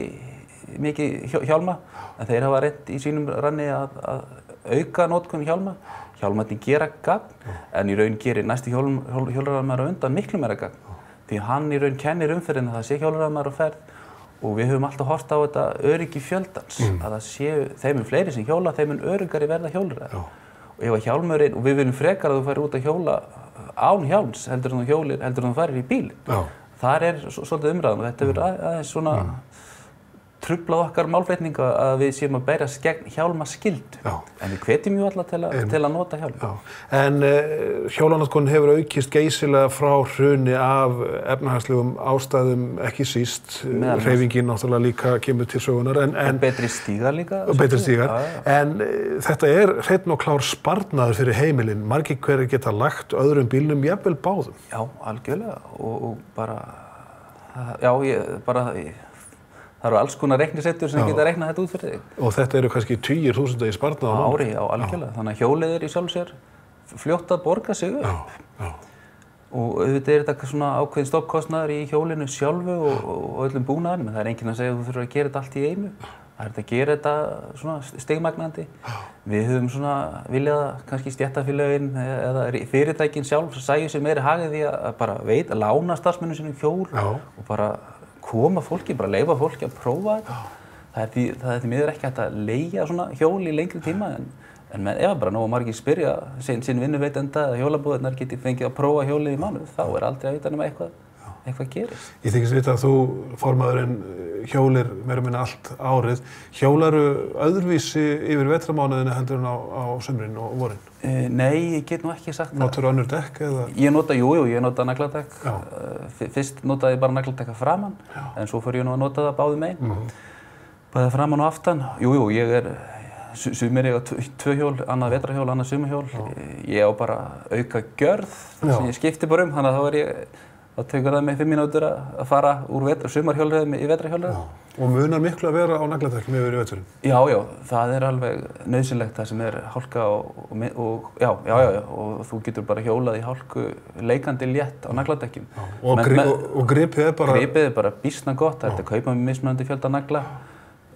mikið hjálma, en þeir hafa reynt í sínum ranni að auka notkun hjálma. Hjálmarnir gera gagn, en í raun gerir næsti hjólreiðamaður á undan miklu meira gagn. Því hann í raun kennir umferðinni að það sé hjólreiðamaður á ferð og við höfum alltaf horft á þetta öryggi fjöldans, að það séu þeim fleiri sem hjóla, þeim öruggari verða hjólreiðar. Og ef að hjálmurinn, og við viljum frekar að þú færir út að hjóla án hjálms heldur en þú farir í bílinn. Þar svolítið umræðan og þetta hefur aðeins svona truflað okkar málbreytingu að við séum að berjast gegn hjálmaskyldu. En við hvetjum jú alla til að nota hjálm. En hjólanotkun hefur aukist geysilega frá hruni af efnahagslegum ástæðum, ekki síst. Hreyfingin náttúrulega líka kemur til sögunar. En betri stígar líka. Betri stígar. En þetta hreinn og klár sparnaður fyrir heimilin. Margir hverjir geta lagt öðrum bílnum, jafnvel báðum. Já, algjörlega. Og bara, það eru alls konar reiknisettur sem geta reiknað þetta út fyrir þig. Og þetta eru kannski 10.000 í sparnað á ári. Já, algjörlega. Þannig að hjólið í sjálfu sér fljótt að borga sig upp. Og auðvitað þetta svona ákveðin stoppkostnaður í hjólinu sjálfu og öllum búnaðinum. En það enginn að segja að þú þurfir að gera þetta allt í einu. Það að gera þetta svona stigmagnandi. Við höfum svona viljað kannski stéttarfélögin eða fyrirtækin sjálf sæju sér meiri hag í því að bara lána starfsmönnum sínum hjól og bara koma fólki, bara leyfa fólki að prófa þetta. Það því miður ekki hægt að leigja svona hjól í lengri tíma en ef bara nógu margir spyrja sinn vinnuveitanda eða hjólabúðirnar geti fengið að prófa hjólið í mánuð, þá aldrei að vita nema eitthvað gerist. Ég þykist vita að þú, formaðurinn, hjólir meira minna allt árið. Hjólaru öðruvísi yfir vetramánuðina heldur en á sumrin og vorin? Nei, ég get nú ekki sagt það. Notarðu önnur dekk eða? Ég nota nagladekk. Fyrst notaði ég bara nagladekka framan, en svo fór ég nú að nota það báðum megin. Bæði framan og aftan. Ég sumir eiga 2 hjól, annað vetrarhjól, annað sumarhjól. Ég á bara auka gjörð sem ég skipti bara þannig að þá tekur það mig 5 mínútur að fara úr sumarhjólreiðum í vetrarhjólreiðum. Og munar miklu að vera á nagladekkjum yfir í veturinn? Já, það alveg nauðsynlegt það sem hálka og þú getur bara hjólað í hálku leikandi létt á nagladekkjum. Og gripið bara? Gripið bara býsna gott, það að kaupa með mismunandi fjölda nagla.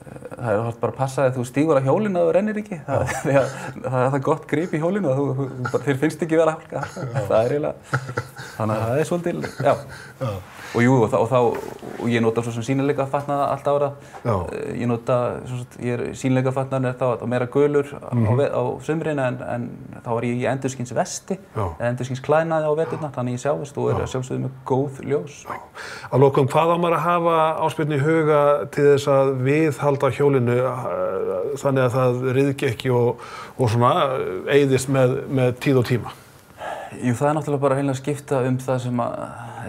Það bara að passa að þú stígur á hjólinu og þú rennir ekki. Það gott grip í hjólinu og þér finnst ekki vel að hálka. Það eiginlega, þannig að það svolítið, og ég nota svo sem sýnileikafatnað allt ára. Sýnileikafatnaðurinn þá meira gulur á sumrin en þá ég í endurskinsvesti, endurskínsklæðnaði á veturna, þannig ég sjáist og sjálfsögðu með góð ljós. Að lokum, hvað á maður að hafa Ásbjörn í huga til þess að viðhalda hjólinu þannig að það ryðgi ekki og svona eyðist með tíð og tíma? Það náttúrulega bara hreinlega skipta það sem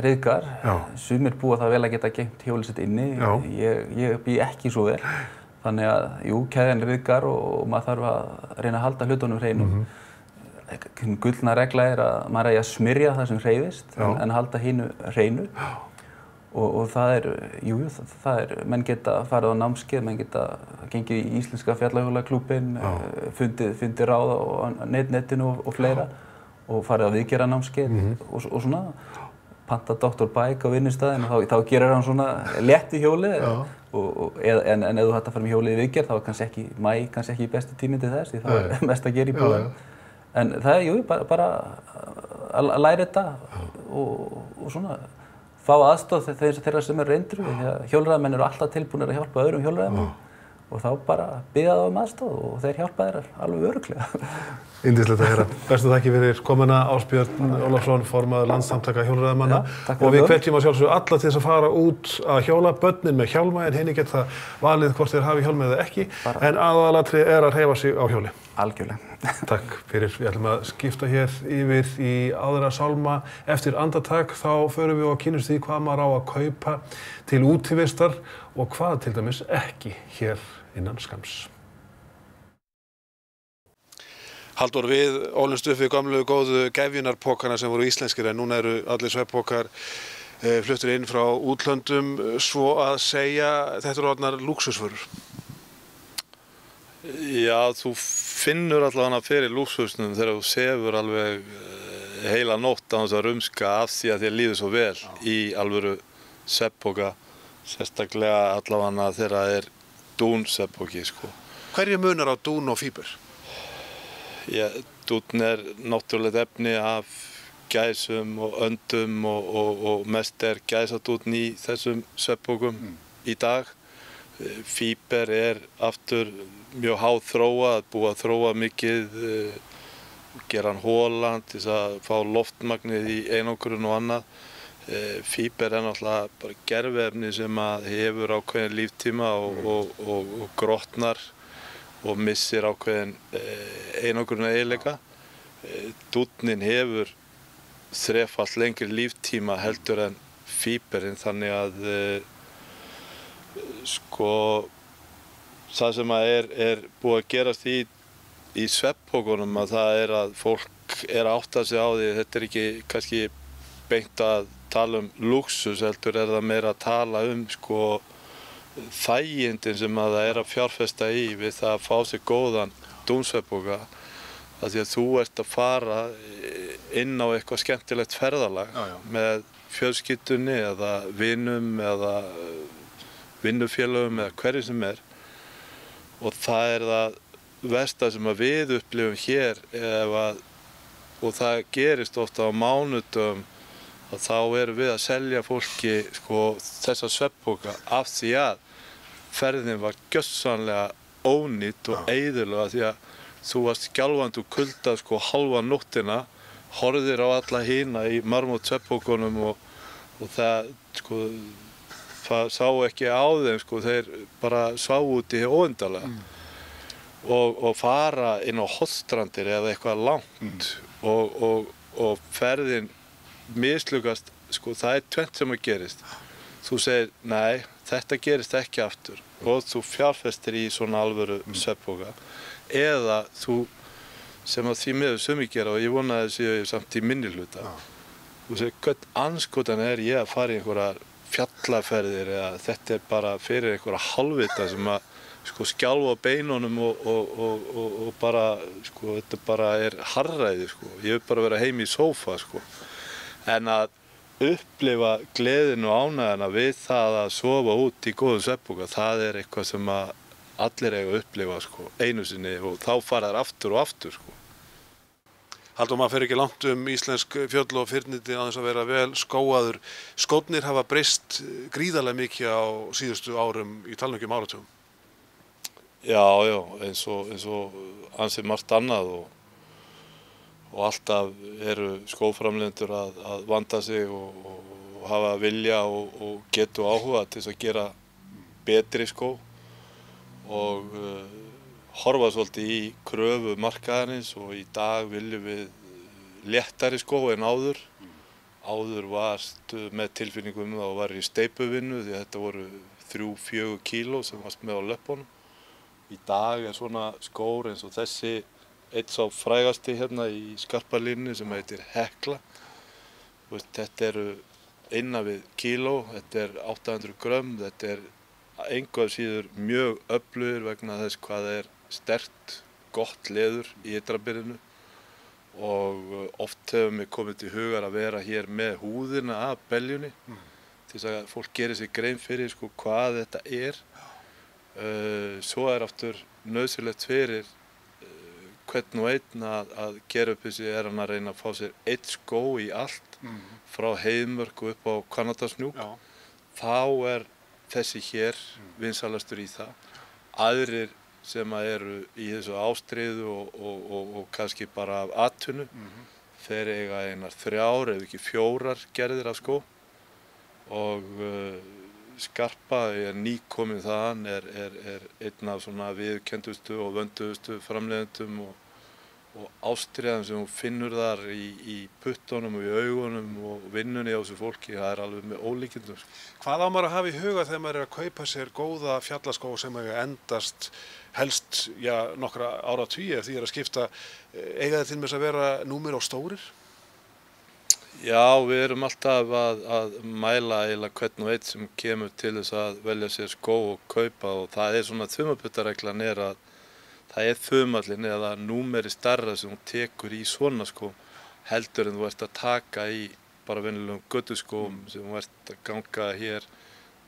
ryðgar. Sumir búa það vel að geta geymt hjólið sitt inni. Ég bý ekki svo vel. Þannig að, jú, keðjan ryðgar og maður þarf að reyna að halda hlutunum hreinum. Gullna regla að maður eigi að smyrja það sem hreyfist en halda hinu hreinu. Og það menn geta farið á námskeið, menn geta gengið í Íslenska fjallahjólaklúbbinn, fundið ráð á netinu og fleira og farið á viðgerðarnámskeið og svona panta Dr. Bike á vinnustæðin og þá gerir hann svona létt í hjólið en ef þú hægt að fara með hjólið í viðgerð þá er kannski ekki besti tíminn til þess því það er mest að gera í búðum. En það bara að læra þetta og svona fá aðstoð þeirra sem reyndir því að hjólreiðamenn eru alltaf tilbúnir að hjálpa öðrum hjólreiðamönnum og þá bara biðja þá aðstoð og þeir hjálpa þér alveg örugglega. Yndislegt að heyra. Bestu þakkir fyrir komuna Ásbjörn Ólafsson, formaður Landssamtaka hjólreiðamanna og við hvetjum að sjálfsögðu alla til þess að fara út að hjóla, börnin með hjálma en hinir geta valið hvort þeir hafi hjálm eða ekki en aðalatriðið að hreyfa sig á hjóli. Algjörlega. Takk fyrir. Við ætlum að skipta hér yfir í aðra sálma. Eftir andartak þá förum við og kynnumst því hvað maður á að kaupa til útivistar og hvað til dæmis ekki hér innan skamms. Halldór, við ólumst upp við gamlu góðu gefjunarpokana sem voru íslenskir en núna eru allir svefnpokar fluttir inn frá útlöndum svo að segja þetta eru orðnar lúxusvörur. Já, þú finnur allavega fyrir lúxusnum þegar þú sefur alveg heila nótt á þess að rumska af því að þér líður svo vel í alvöru svefnpoka, sérstaklega allavega þegar það er dún-svefnpoki, sko. Hverju munar á dún og fíber? Já, dún er náttúrulegt efni af gæsum og öndum og mest er gæsadún í þessum svefnpokum í dag. Fíber er aftur mjög háþróað, búið að þróa mikið, gera hann hólan til þess að fá loftmagnið í einangrun og annað. Fíber er náttúrulega bara gerviefni sem hefur ákveðin líftíma og grotnar og missir ákveðin einangrun eiginleika. Dúnnin hefur þrefalt lengri líftíma heldur en fíberinn þannig að sko það sem er búið að gerast í svefnpokunum að það er að fólk er að átta sig á því þetta er ekki kannski beint að tala um lúxus heldur er það meira að tala um sko þægindin sem að það er að fjárfesta í við það að fá sér góðan dúnsvefnpoka af því að þú ert að fara inn á eitthvað skemmtilegt ferðalag með fjölskyldunni eða vinum eða vinnufélögum eða hverju sem er og það er það versta sem að við upplifum hér og það gerist ofta á mánudögum að þá erum við að selja fólki sko, þessa svefnpoka af því að ferðin var gjörsamlega ónýtt og eyðilega því að þú varst skjálfandi og kulda sko halva nóttina horfðir á alla hina í marmót svefnpokunum og það sko það sá ekki á þeim, sko, þeir bara sváu út í óendanlega og fara inn á Hollstrandir eða eitthvað langt og ferðin mislukast, sko, það er tvennt sem að gerist. Þú segir, nei, þetta gerist ekki aftur og þú fjárfestir í svona alvöru svefnpoka eða þú, sem að því miður sumir gera og ég vona að þessi samt í minnihluta, þú segir, hvern andskotan er ég að fara í einhverjar fjallaferðir eða þetta er bara fyrir einhverja hálfvita sem að sko skjálfa beinunum og bara sko þetta bara er harðræði sko. Ég vil bara vera heim í sófa sko. En að upplifa gleðinu og ánægjuna við það að sofa út í góðum svefnpoka, það er eitthvað sem að allir eiga að upplifa sko einu sinni og þá fara þær aftur og aftur sko. Halldór, maður fer ekki langt íslensk fjöll og firnindi á þess að vera vel skóaður. Skórnir hafa breyst gríðarlega mikið á síðustu árum í talningum áratugum. Já, eins og ansi margt annað og alltaf eru skóframleiðendur að vanda sig og hafa vilja og getu áhuga til þess að gera betri skó og horfa svolítið í kröfu markaðarins og í dag viljum við léttari skó en áður áður varstu með tilfinningum þá var í steypuvinnu því að þetta voru 3-4 kíló sem varst með á löppunum. Í dag svona skór eins og þessi, einn sá frægasti hérna í skarpalínunni sem heitir Hekla. Þetta eru innan við kíló, þetta 800 grömm, þetta engu að síður mjög öflugir vegna þess hvað sterkt, gott leður í ytrabyrðinu og oft hefur mér komið til hugar að vera hér með húðina af beljunni til þess að fólk gerir sér grein fyrir hvað þetta Svo aftur nauðsynlegt fyrir hvern og einn að gera upp þessi hann að reyna að fá sér einn skó í allt frá Heiðmörk upp á Hvannadalshnjúk. Þá þessi hér vinsalastur í það. Aðrir sem eru í þessu ástríðu og kannski bara af atvinnu, þeir eiga einar 3 ef ekki 4 gerðir af skó og Skarpa nýkominn þaðan einn af svona viðurkenndustu og vönduðustu framleiðendum og ástríðan sem hún finnur þar í puttunum og í augunum og vinnunni á þessu fólki, það alveg með ólíkindum. Hvað á maður að hafa í huga þegar maður að kaupa sér góða fjallaskó sem endast helst nokkra áratugi ef því að skipta, eiga þeir til með að vera númer og stórir? Já, við erum alltaf að mæla eiginlega hvern og einn sem kemur til þess að velja sér skó og kaupa og það svona þumaputtareglan að það þumallinn eða númeri stærra sem hún tekur í svona skó heldur en þú ert að taka í bara venjulegum götuskóm sem þú ert að ganga hér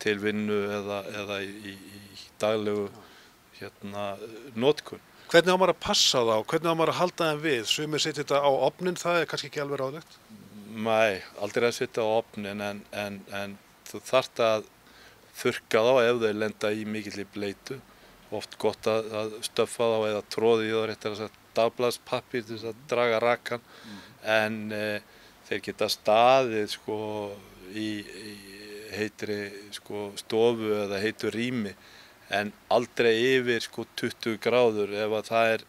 til vinnu eða í daglegu notkun. Hvernig á maður að passa þá? Hvernig á maður að halda þeim við? Sumir setja þetta á ofninn, það kannski ekki alveg ráðlegt? Nei, aldrei að setja á ofninn en þú þarft að þurrka þá ef þau lenda í mikilli bleytu. Oft gott að stöffa þá eða tróða í þá réttar að dagblaðspappír til þess að draga rakan en þeir geta staðið í heitri stofu eða heitu rými en aldrei yfir 20 gráður ef að það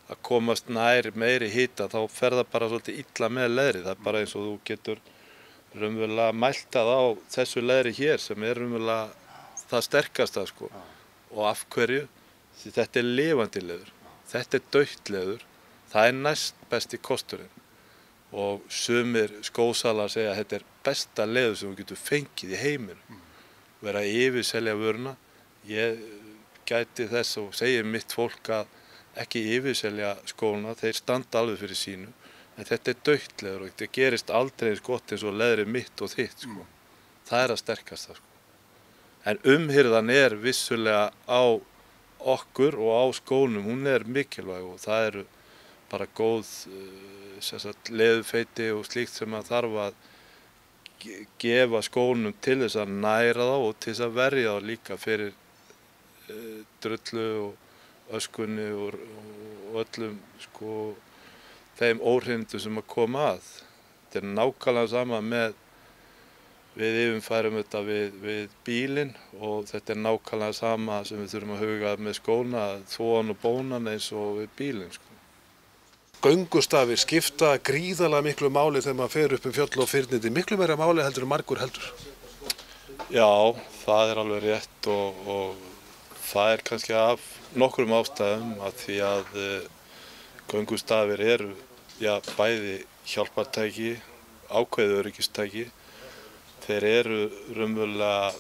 að komast nær meiri hita þá fer það bara svolítið illa með leðrið. Það bara eins og þú getur raunverulega mæltað á þessu leðri hér sem raunverulega það sterkasta og af hverju? Því þetta lifandi leður, þetta dautt leður, það næst besti kosturinn og sumir skósalar segja að þetta besta leður sem þú getur fengið í heiminum. Vera að yfirselja vöruna, ég gæti þess og segi mitt fólk að ekki yfirselja skóna, þeir standa alveg fyrir sínu, en þetta dautt leður og þetta gerist aldrei eins gott eins og leðrið mitt og þitt. Það að sterkasta. En umhirðan vissulega á okkur og á skónum, hún mikilvæg og það eru bara góð leðurfeiti og slíkt sem að þarf að gefa skónum til þess að næra þá og til þess að verja þá líka fyrir drullu og öskunni og öllum þeim óhrindum sem að koma að. Þetta nákvæmlega sama við yfirfærum þetta við bílinn og þetta nákvæmlega sama sem við þurfum að huga með skóna, þvoan og bónan eins og við bílinn. Göngustafir skipta gríðarlega miklu máli þegar maður fer upp fjöll og firnindi, miklu meira máli heldur en margur heldur. Já, það alveg rétt og það kannski af nokkrum ástæðum að því að göngustafir eru bæði hjálpartæki, ákveðið öryggistæki. Þeir eru raunverulega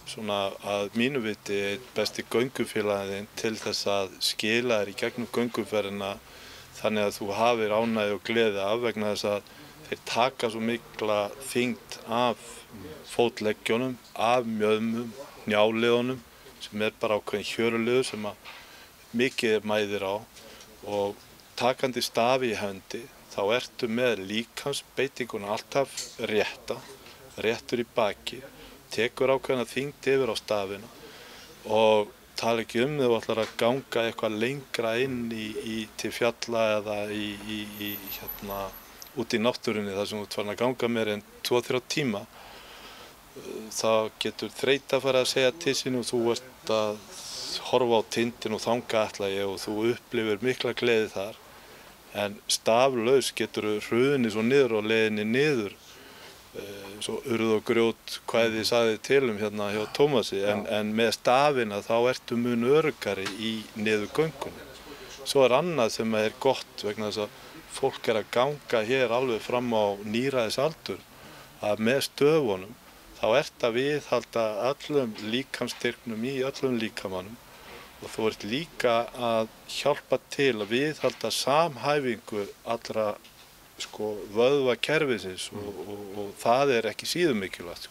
að mínu viti besti göngufélaginn til þess að skila þér í gegnum gönguferðina þannig að þú hafir ánægju og gleði af vegna þess að þeir taka svo mikla þyngd af fótleggjónum, af mjöðmum, njálliðunum sem bara ákveðin hjöruliður sem að mikið mæðir á og takandi stafi í hendi þá ertu með líkamsbeitinguna alltaf réttur í baki, tekur ákveðina þyngd yfir á stafina og tala ekki þegar þú ætlar að ganga eitthvað lengra inn til fjalla eða út í náttúrunni þar sem þú ert farin að ganga meira en 2-3 tíma. Þá getur þreyta að fara að segja til sín og þú ert að horfa á tindinn og þanga ætla ég og þú upplifir mikla gleði þar. En staflaus getur hrunið svo niður og leiðinni niður svo urð og grjót kvæði sagði til hérna hjá Tómasi, en með stafina þá ertu mun öruggari í niðurgöngunni. Svo annað sem er gott vegna þess að fólk að ganga hér alveg fram á níræðisaldur, að með stöfunum þá ert að viðhalda öllum líkamsstyrknum í öllum líkamanum og þú ert líka að hjálpa til að viðhalda samhæfingu allra vöðvakerfisins og það er ekki síður mikilvægt.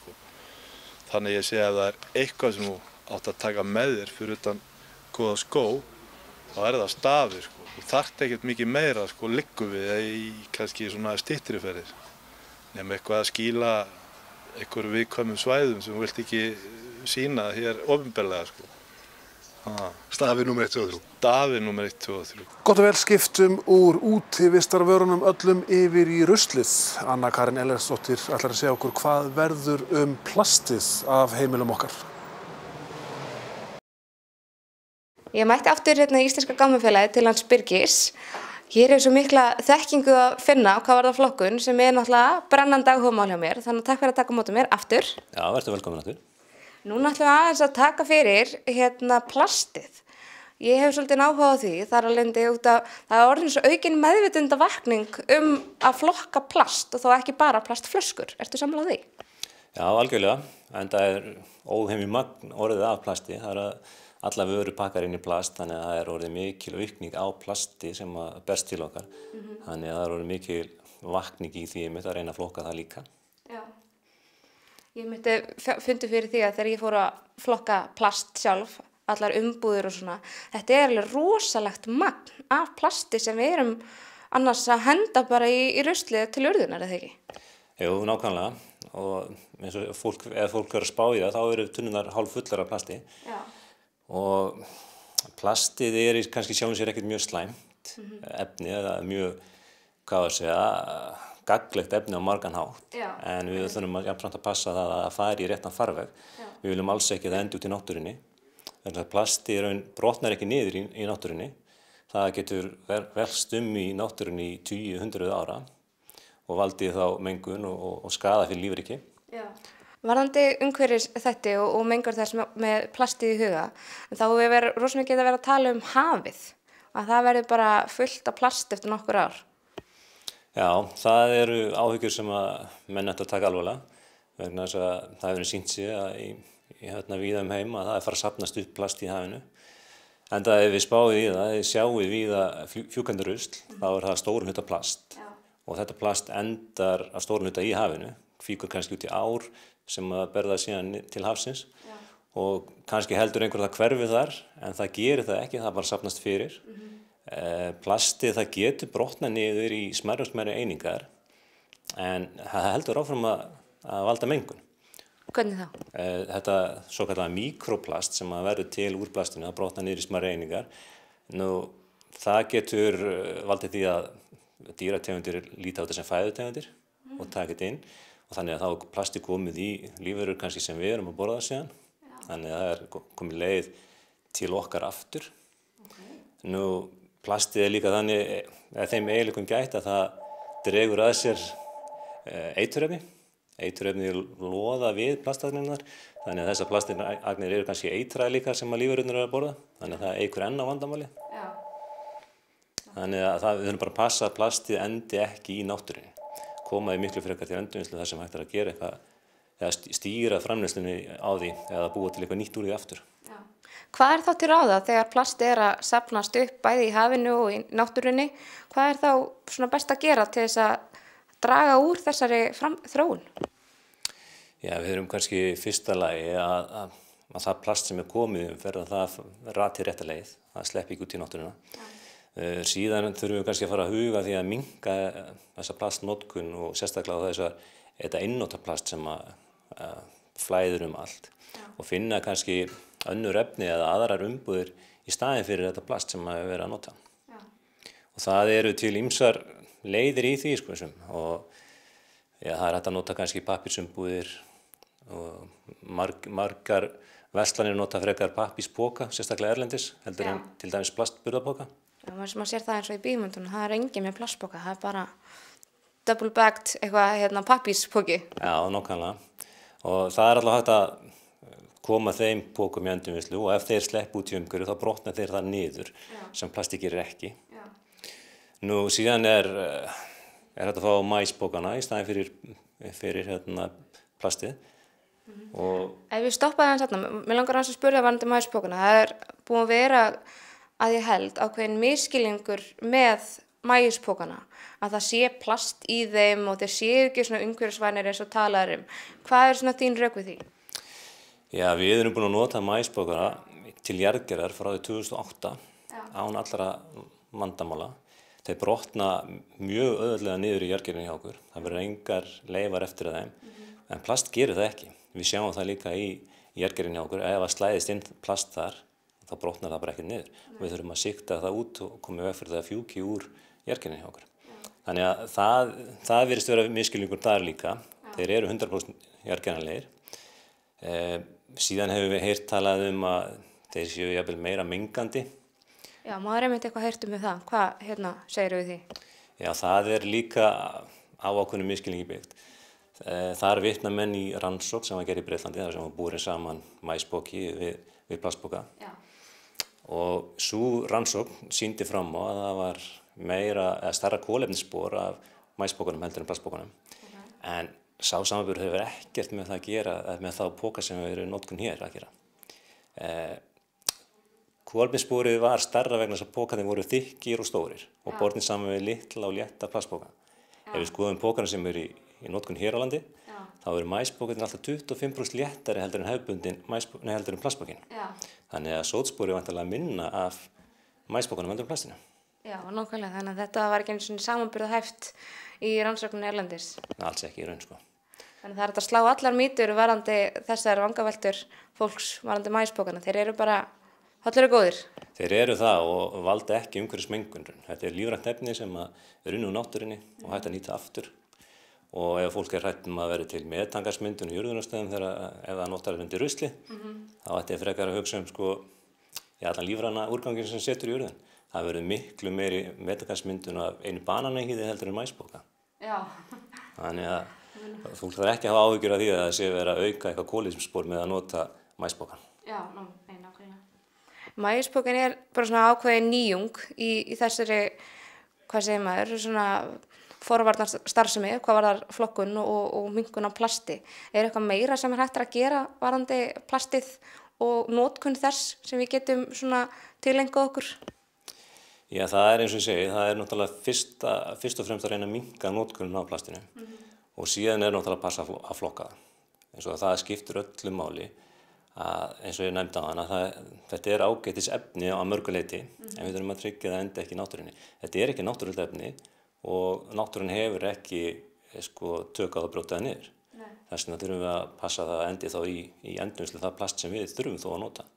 Þannig ég segi að það er eitthvað sem þú átt að taka með þér fyrir utan góða skó, þá er það stafir. Þú þarft ekkert mikið meira liggum við í kannski svona styttri ferðir. Nema eitthvað að skýla einhverjum viðkvæmum svæðum sem þú vilt ekki sýna hér opinberlega. Stafi númer 1, 2 og 3. Stafi númer 1, 2 og 3. Gott og vel, skiptum úr útivistarvörunum öllum yfir í ruslið. Anna Karin Ellersdóttir ætlar að segja okkur hvað verður plastið af heimilum okkar. Ég mætti aftur í Íslenska Gámafélagið til hans Birgis. Hér svo mikla þekkingu að finna á hvað var það flokkun sem náttúrulega brennandi áhugamál hjá mér. Þannig takk fyrir að taka á móti mér aftur. Já, verður velkomin aftur. Núna ætlum við aðeins að taka fyrir plastið. Ég hef svolítið áhuga á því, þar að leiðandi út að það er orðin svo aukin meðvitundavakning að flokka plast og þó ekki bara plastflöskur. Ertu sammála því? Já, algjörlega. En það er óhemju magn orðið af plasti. Það er að alla vöru pakkar inn í plast, þannig að það er orðið mikil aukning á plasti sem berst til okkar. Þannig að það er orðið mikil vakning í því að reyna að flokka það líka. Já. Ég fundi fyrir því að þegar ég fór að flokka plast sjálf, allar umbúðir og svona, þetta er alveg rosalegt magn af plasti sem við erum annars að henda bara í ruslið til urðunar, eða ekki? Jú, nákvæmlega. Og eins og fólk er að spá í það, þá eru tunnunar hálf fullar af plasti. Já. Og plastið er kannski sjálfum sér ekkert mjög slæmt efni, eða mjög, gagnlegt efni á margan hátt. Já. En við þurfum jafnframt að passa það að fara í réttan farveg. Já. Við viljum alls ekki að það endi út í náttúrunni. Þannig að plasti brotnar ekki niður í náttúrunni. Það getur velst í náttúrunni í 10-100 ára og valdið þá mengun og skaða fyrir lífríki. Já. Varðandi umhverfisþætti og mengun þess með plastið í huga, þá hefur við rosa mikið að vera að tala hafið. Að það verður bara fullt af plast eftir nokkur ár. Já, það eru áhyggjur sem menn ættu að taka alvarlega vegna þess að það hefur sýnt sig að víða heim að það er farið að safnast upp plast í hafinu. Enda ef við spáum í það, sjáum við víða fjúkandi rusl, þá er það stórum hluta plast. Já. Og þetta plast endar að stórum hluta í hafinu, fýkur kannski út í ár sem berða síðan til hafsins. Já. Og kannski heldur einhver það hverfi þar, en það gerir það ekki, það bara safnast fyrir. Plastið það getur brotnað niður í smærri og smærri einingar en það heldur áfram að valda mengun. Hvernig þá? Þetta svo kallaða mikroplast sem verður til úr plastinu, það brotnar niður í smærri einingar. Nú, það getur valdið því að dýrategundir líta á þetta sem fæðutegundir og taka þetta inn og þannig að þá er plasti komið í lífverur kannski sem við erum að borða síðan. Þannig að það er komið leið til okkar aftur. Nú, plastið líka þannig að þeim eiginleikum gætt að það dregur að sér eiturefni. Eiturefni loða við plastagnirnar, þannig að þessar plastagnir eru kannski eitraðir líka sem lífverurnar eru að borða, þannig að það eykur enn á vandamáli. Já. Þannig að við þurfum bara að passa að plastið endi ekki í náttúrunni. Koma því miklu frekar til endurvinnslu þar sem hægt að gera eitthvað, eða stýra framleiðslunni á því eða búa til eitthvað nýtt úr því aftur. Já. Hvað er þá til ráða þegar plast er að safnast upp bæði í hafinu og í náttúrunni? Hvað er þá svona best að gera til þess að draga úr þessari þróun? Já, við erum kannski fyrsta lagi að það plast sem er komið að það rati rétta leið, það sleppi ekki út í náttúruna. Síðan þurfum við kannski að fara að huga því að minnka þessa plastnotkun og sérstaklega þetta einnota plast sem flæðir allt og finna kannski önnur efni eða aðrar umbúðir í staðinn fyrir þetta plast sem við verið að nota. Já. Og það eru til ýmsar leiðir í því og það er hægt að nota kannski pappírsumbúðir og margar verslanir nota frekar pappírspoka, sérstaklega erlendis, heldur en til dæmis plastburðarpoka. Já, maður sér það eins og í bíómyndunum, það er engin með plastpoka, það er bara double bagged eitthvað pappírspóki. Já, nákvæmlega. Og það alltaf hægt að koma þeim pókum í endurvinnslu og ef þeir slepp út í umhverfið þá brotna þeir það niður sem plasti gerir ekki. Já. Nú síðan er hægt að fá maispókana í staðinn fyrir plastið. Ef við stoppaði hans þarna, mér langar að spyrja varðandi maispókana. Það búin að vera að ég held ákveðin misskilningur með maispókana, að það sé plast í þeim og þeir séu ekki svona umhverfisvænir eins og talaður Hvað er svona þín rök við því? Já, við erum búin að nota maispókana til jarðgerðar frá því 2008 án allra vandamála. Þeir brotna mjög auðveldlega niður í jarðgerðinni hjá okkur. Það verður engar leifar eftir þeim, en plast gerir það ekki. Við sjáum það líka í jarðgerðinni hjá okkur. Ef að slæðist inn plast þar, þá brotnar það bara ekki niður. Við þurfum að sikta það út og koma veg fyrir það að fjúki úr jarðgerðinni hjá okkur. Þannig að það virðist vera misskilningur þar líka. Þeir eru 100% jarðgerðanlegir. Síðan hefur við heyrt talað að þeir séu jafnvel meira mengandi. Já, maður einmitt eitthvað heyrt um það. Hvað segirðu við því? Já, það er líka á ákveðnum misskilningi byggt. Þar vitna menn í rannsókn sem var gerð í Bretlandi, þar sem var búrin saman maispóki við plastpóka. Já. Og sú rannsókn sýndi fram á að það var stærra kolefnisspor af maispókunum heldur en plastpókunum. En sá samanburður hefur ekkert með það að gera, með þá póka sem við erum notkun hér að gera. Kolefnissporið var stærra vegna þess að pókarnir voru þykkir og stórir og bornir saman við litla og létta plastpóka. Ef við skoðum pókarnir sem eru í notkun hér á landi, þá eru maispókarnir alltaf 25% léttari heldur en hefðbundin heldur en plastpókin. Þannig að sótsporið væntanlega minna af maispókunum heldur en plastinu. Já, nákvæmlega. Þannig að þetta var ekki einu sinni samanburðarhæft í rannsókninni erlendis. Alls ekki í raun, sko. Þannig að það er að slá allar mýtur varðandi þessar vangaveltur fólks varðandi maispókana. Þeir eru bara hollir og góðir. Þeir eru það og valda ekki umhverfismengun. Þetta er lífrænt efni sem er unnið úr náttúrunni og hægt að nýta aftur. Og ef fólk er hrætt að vera til metangasmyndun í urðunarstöðum ef það notar undir rusli, þá ætti frekar að hugsa allan lífræna úrganginn sem setur í urðun. Það verður miklu meiri metangasmyndun af einu bananahýði heldur en maispóka. Já. Þannig að fólk þarf ekki að hafa áhyggjur af því að það sé verið að auka eitthvað kolefnisspor með að nota maispókan. Já, nákvæmlega. Maispókan er bara svona ákveðin nýjung í þessari, hvað segir maður, svona forvarnarstarfsemi, hvað varðar flokkun og minnkun á plasti. Er eitthvað meira sem hægt að gera varðandi plastið og notkun þess sem við getum svona tilengað okkur? Já, það er eins og ég segi, það er náttúrulega fyrst og fremst að reyna að minnka notkunum á plastinu og síðan er náttúrulega að passa að flokka það. Eins og það skiptir öllu máli að, eins og ég nefndi á hana, þetta er ágætis efni á mörgu leyti en við þurfum að tryggja það enda ekki í náttúrunni. Þetta er ekki náttúrulegt efni og náttúrun hefur ekki tök á að brjóta það niður. Þess vegna þurfum við að passa það endi þá í endurvinnslu það plast sem við þurfum þó að nota.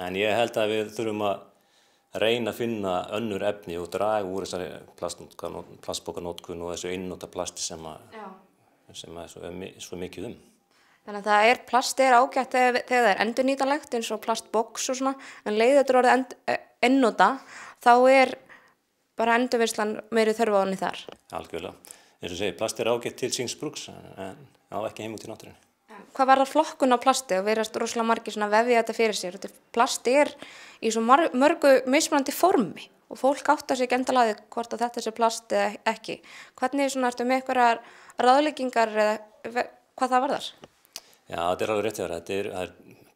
En ég held að við þurfum að reyna að finna önnur efni og draga úr þessari plastpókanotkun og þessu einnota plasti sem er svo mikið Þannig að plast er ágætt þegar það er endurnýtanlegt eins og plastbox og svona, en leiðið þetta orðið einnota, þá er bara endurvinnslan meiri þörf á henni þar. Algjörlega. Eins og segi, plast er ágætt til síns brúks en á ekki heim út í náttúrunni. Hvað var það flokkun á plasti og verðast rosalega margir svona vefja þetta fyrir sér? Plast er í svo mörgu mismunandi formi og fólk áttar sig ekki endilega hvort að þetta sé plast eða ekki. Hvernig ertu með einhverjar ráðleggingar eða hvað það varðar? Já, þetta er alveg rétt hjá þér.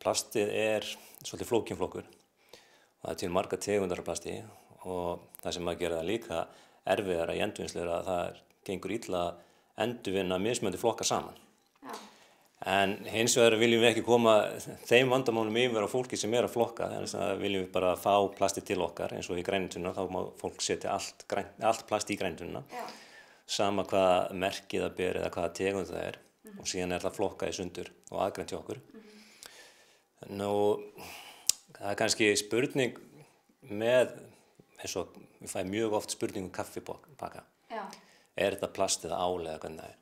Plastið er svolítið flókinn flokkur og það er til marga tegundar af plasti og það sem að gera það líka erfiðara í endurvinnslu er að það gengur illa að endurvinna mismunandi flokkar saman. En hins vegar viljum við ekki koma þeim vandamálum yfir á fólki sem er að flokka, þannig að viljum við bara fá plastið til okkar eins og í græntununa, þá má fólk setja allt plast í græntununa, sama hvaða merkið það ber eða hvaða tegund það er og síðan er það flokkað í sundur og aðgrænt hjá okkur. Nú, það er kannski spurning með, eins og við fæum mjög oft spurning kaffipakka. Er þetta plast eða ál eða hvernig það er?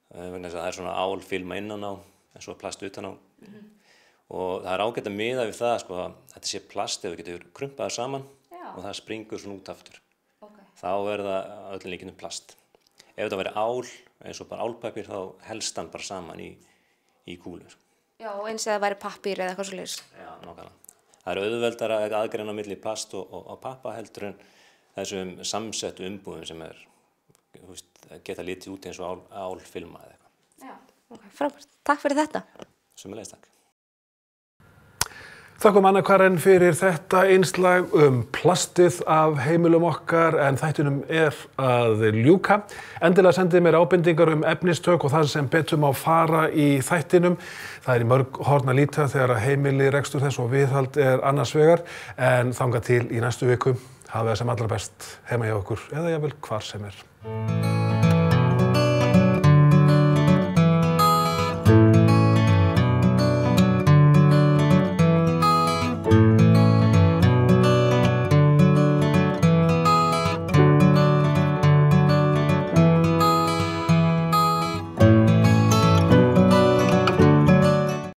Vegna þess að það er svona álfilma innan á eins og plast utan á og það er ágætt að miða við það að þetta sé plast ef við getum krumpaðar saman og það springur svona út aftur. Þá er það öllum líkindum plast. ef þetta væri ál, eins og bara álpapír, þá helst hann bara saman í kúlu. Já, eins og það væri pappír eða eitthvað svoleiðis. Já, nákvæmlega. Það auðveldara að aðgreina milli plast og pappa heldur en þessum samsettu umbúðum sem geta litið út eins og álfilma eða eitthvað. Já, ok, frábært. Takk fyrir þetta. Sömuleiðis, takk. Þakkum Anna Karen fyrir þetta innslag plastið af heimilum okkar en þættinum að ljúka. Endilega sendið mér ábendingar efnistök og það sem betur má fara í þættinum. Það í mörg horn að líta þegar heimili rekstur þess og viðhald annars vegar en þangað til í næstu viku. Hafa það sem allra best heima hjá okkur eða jafnvel hvar sem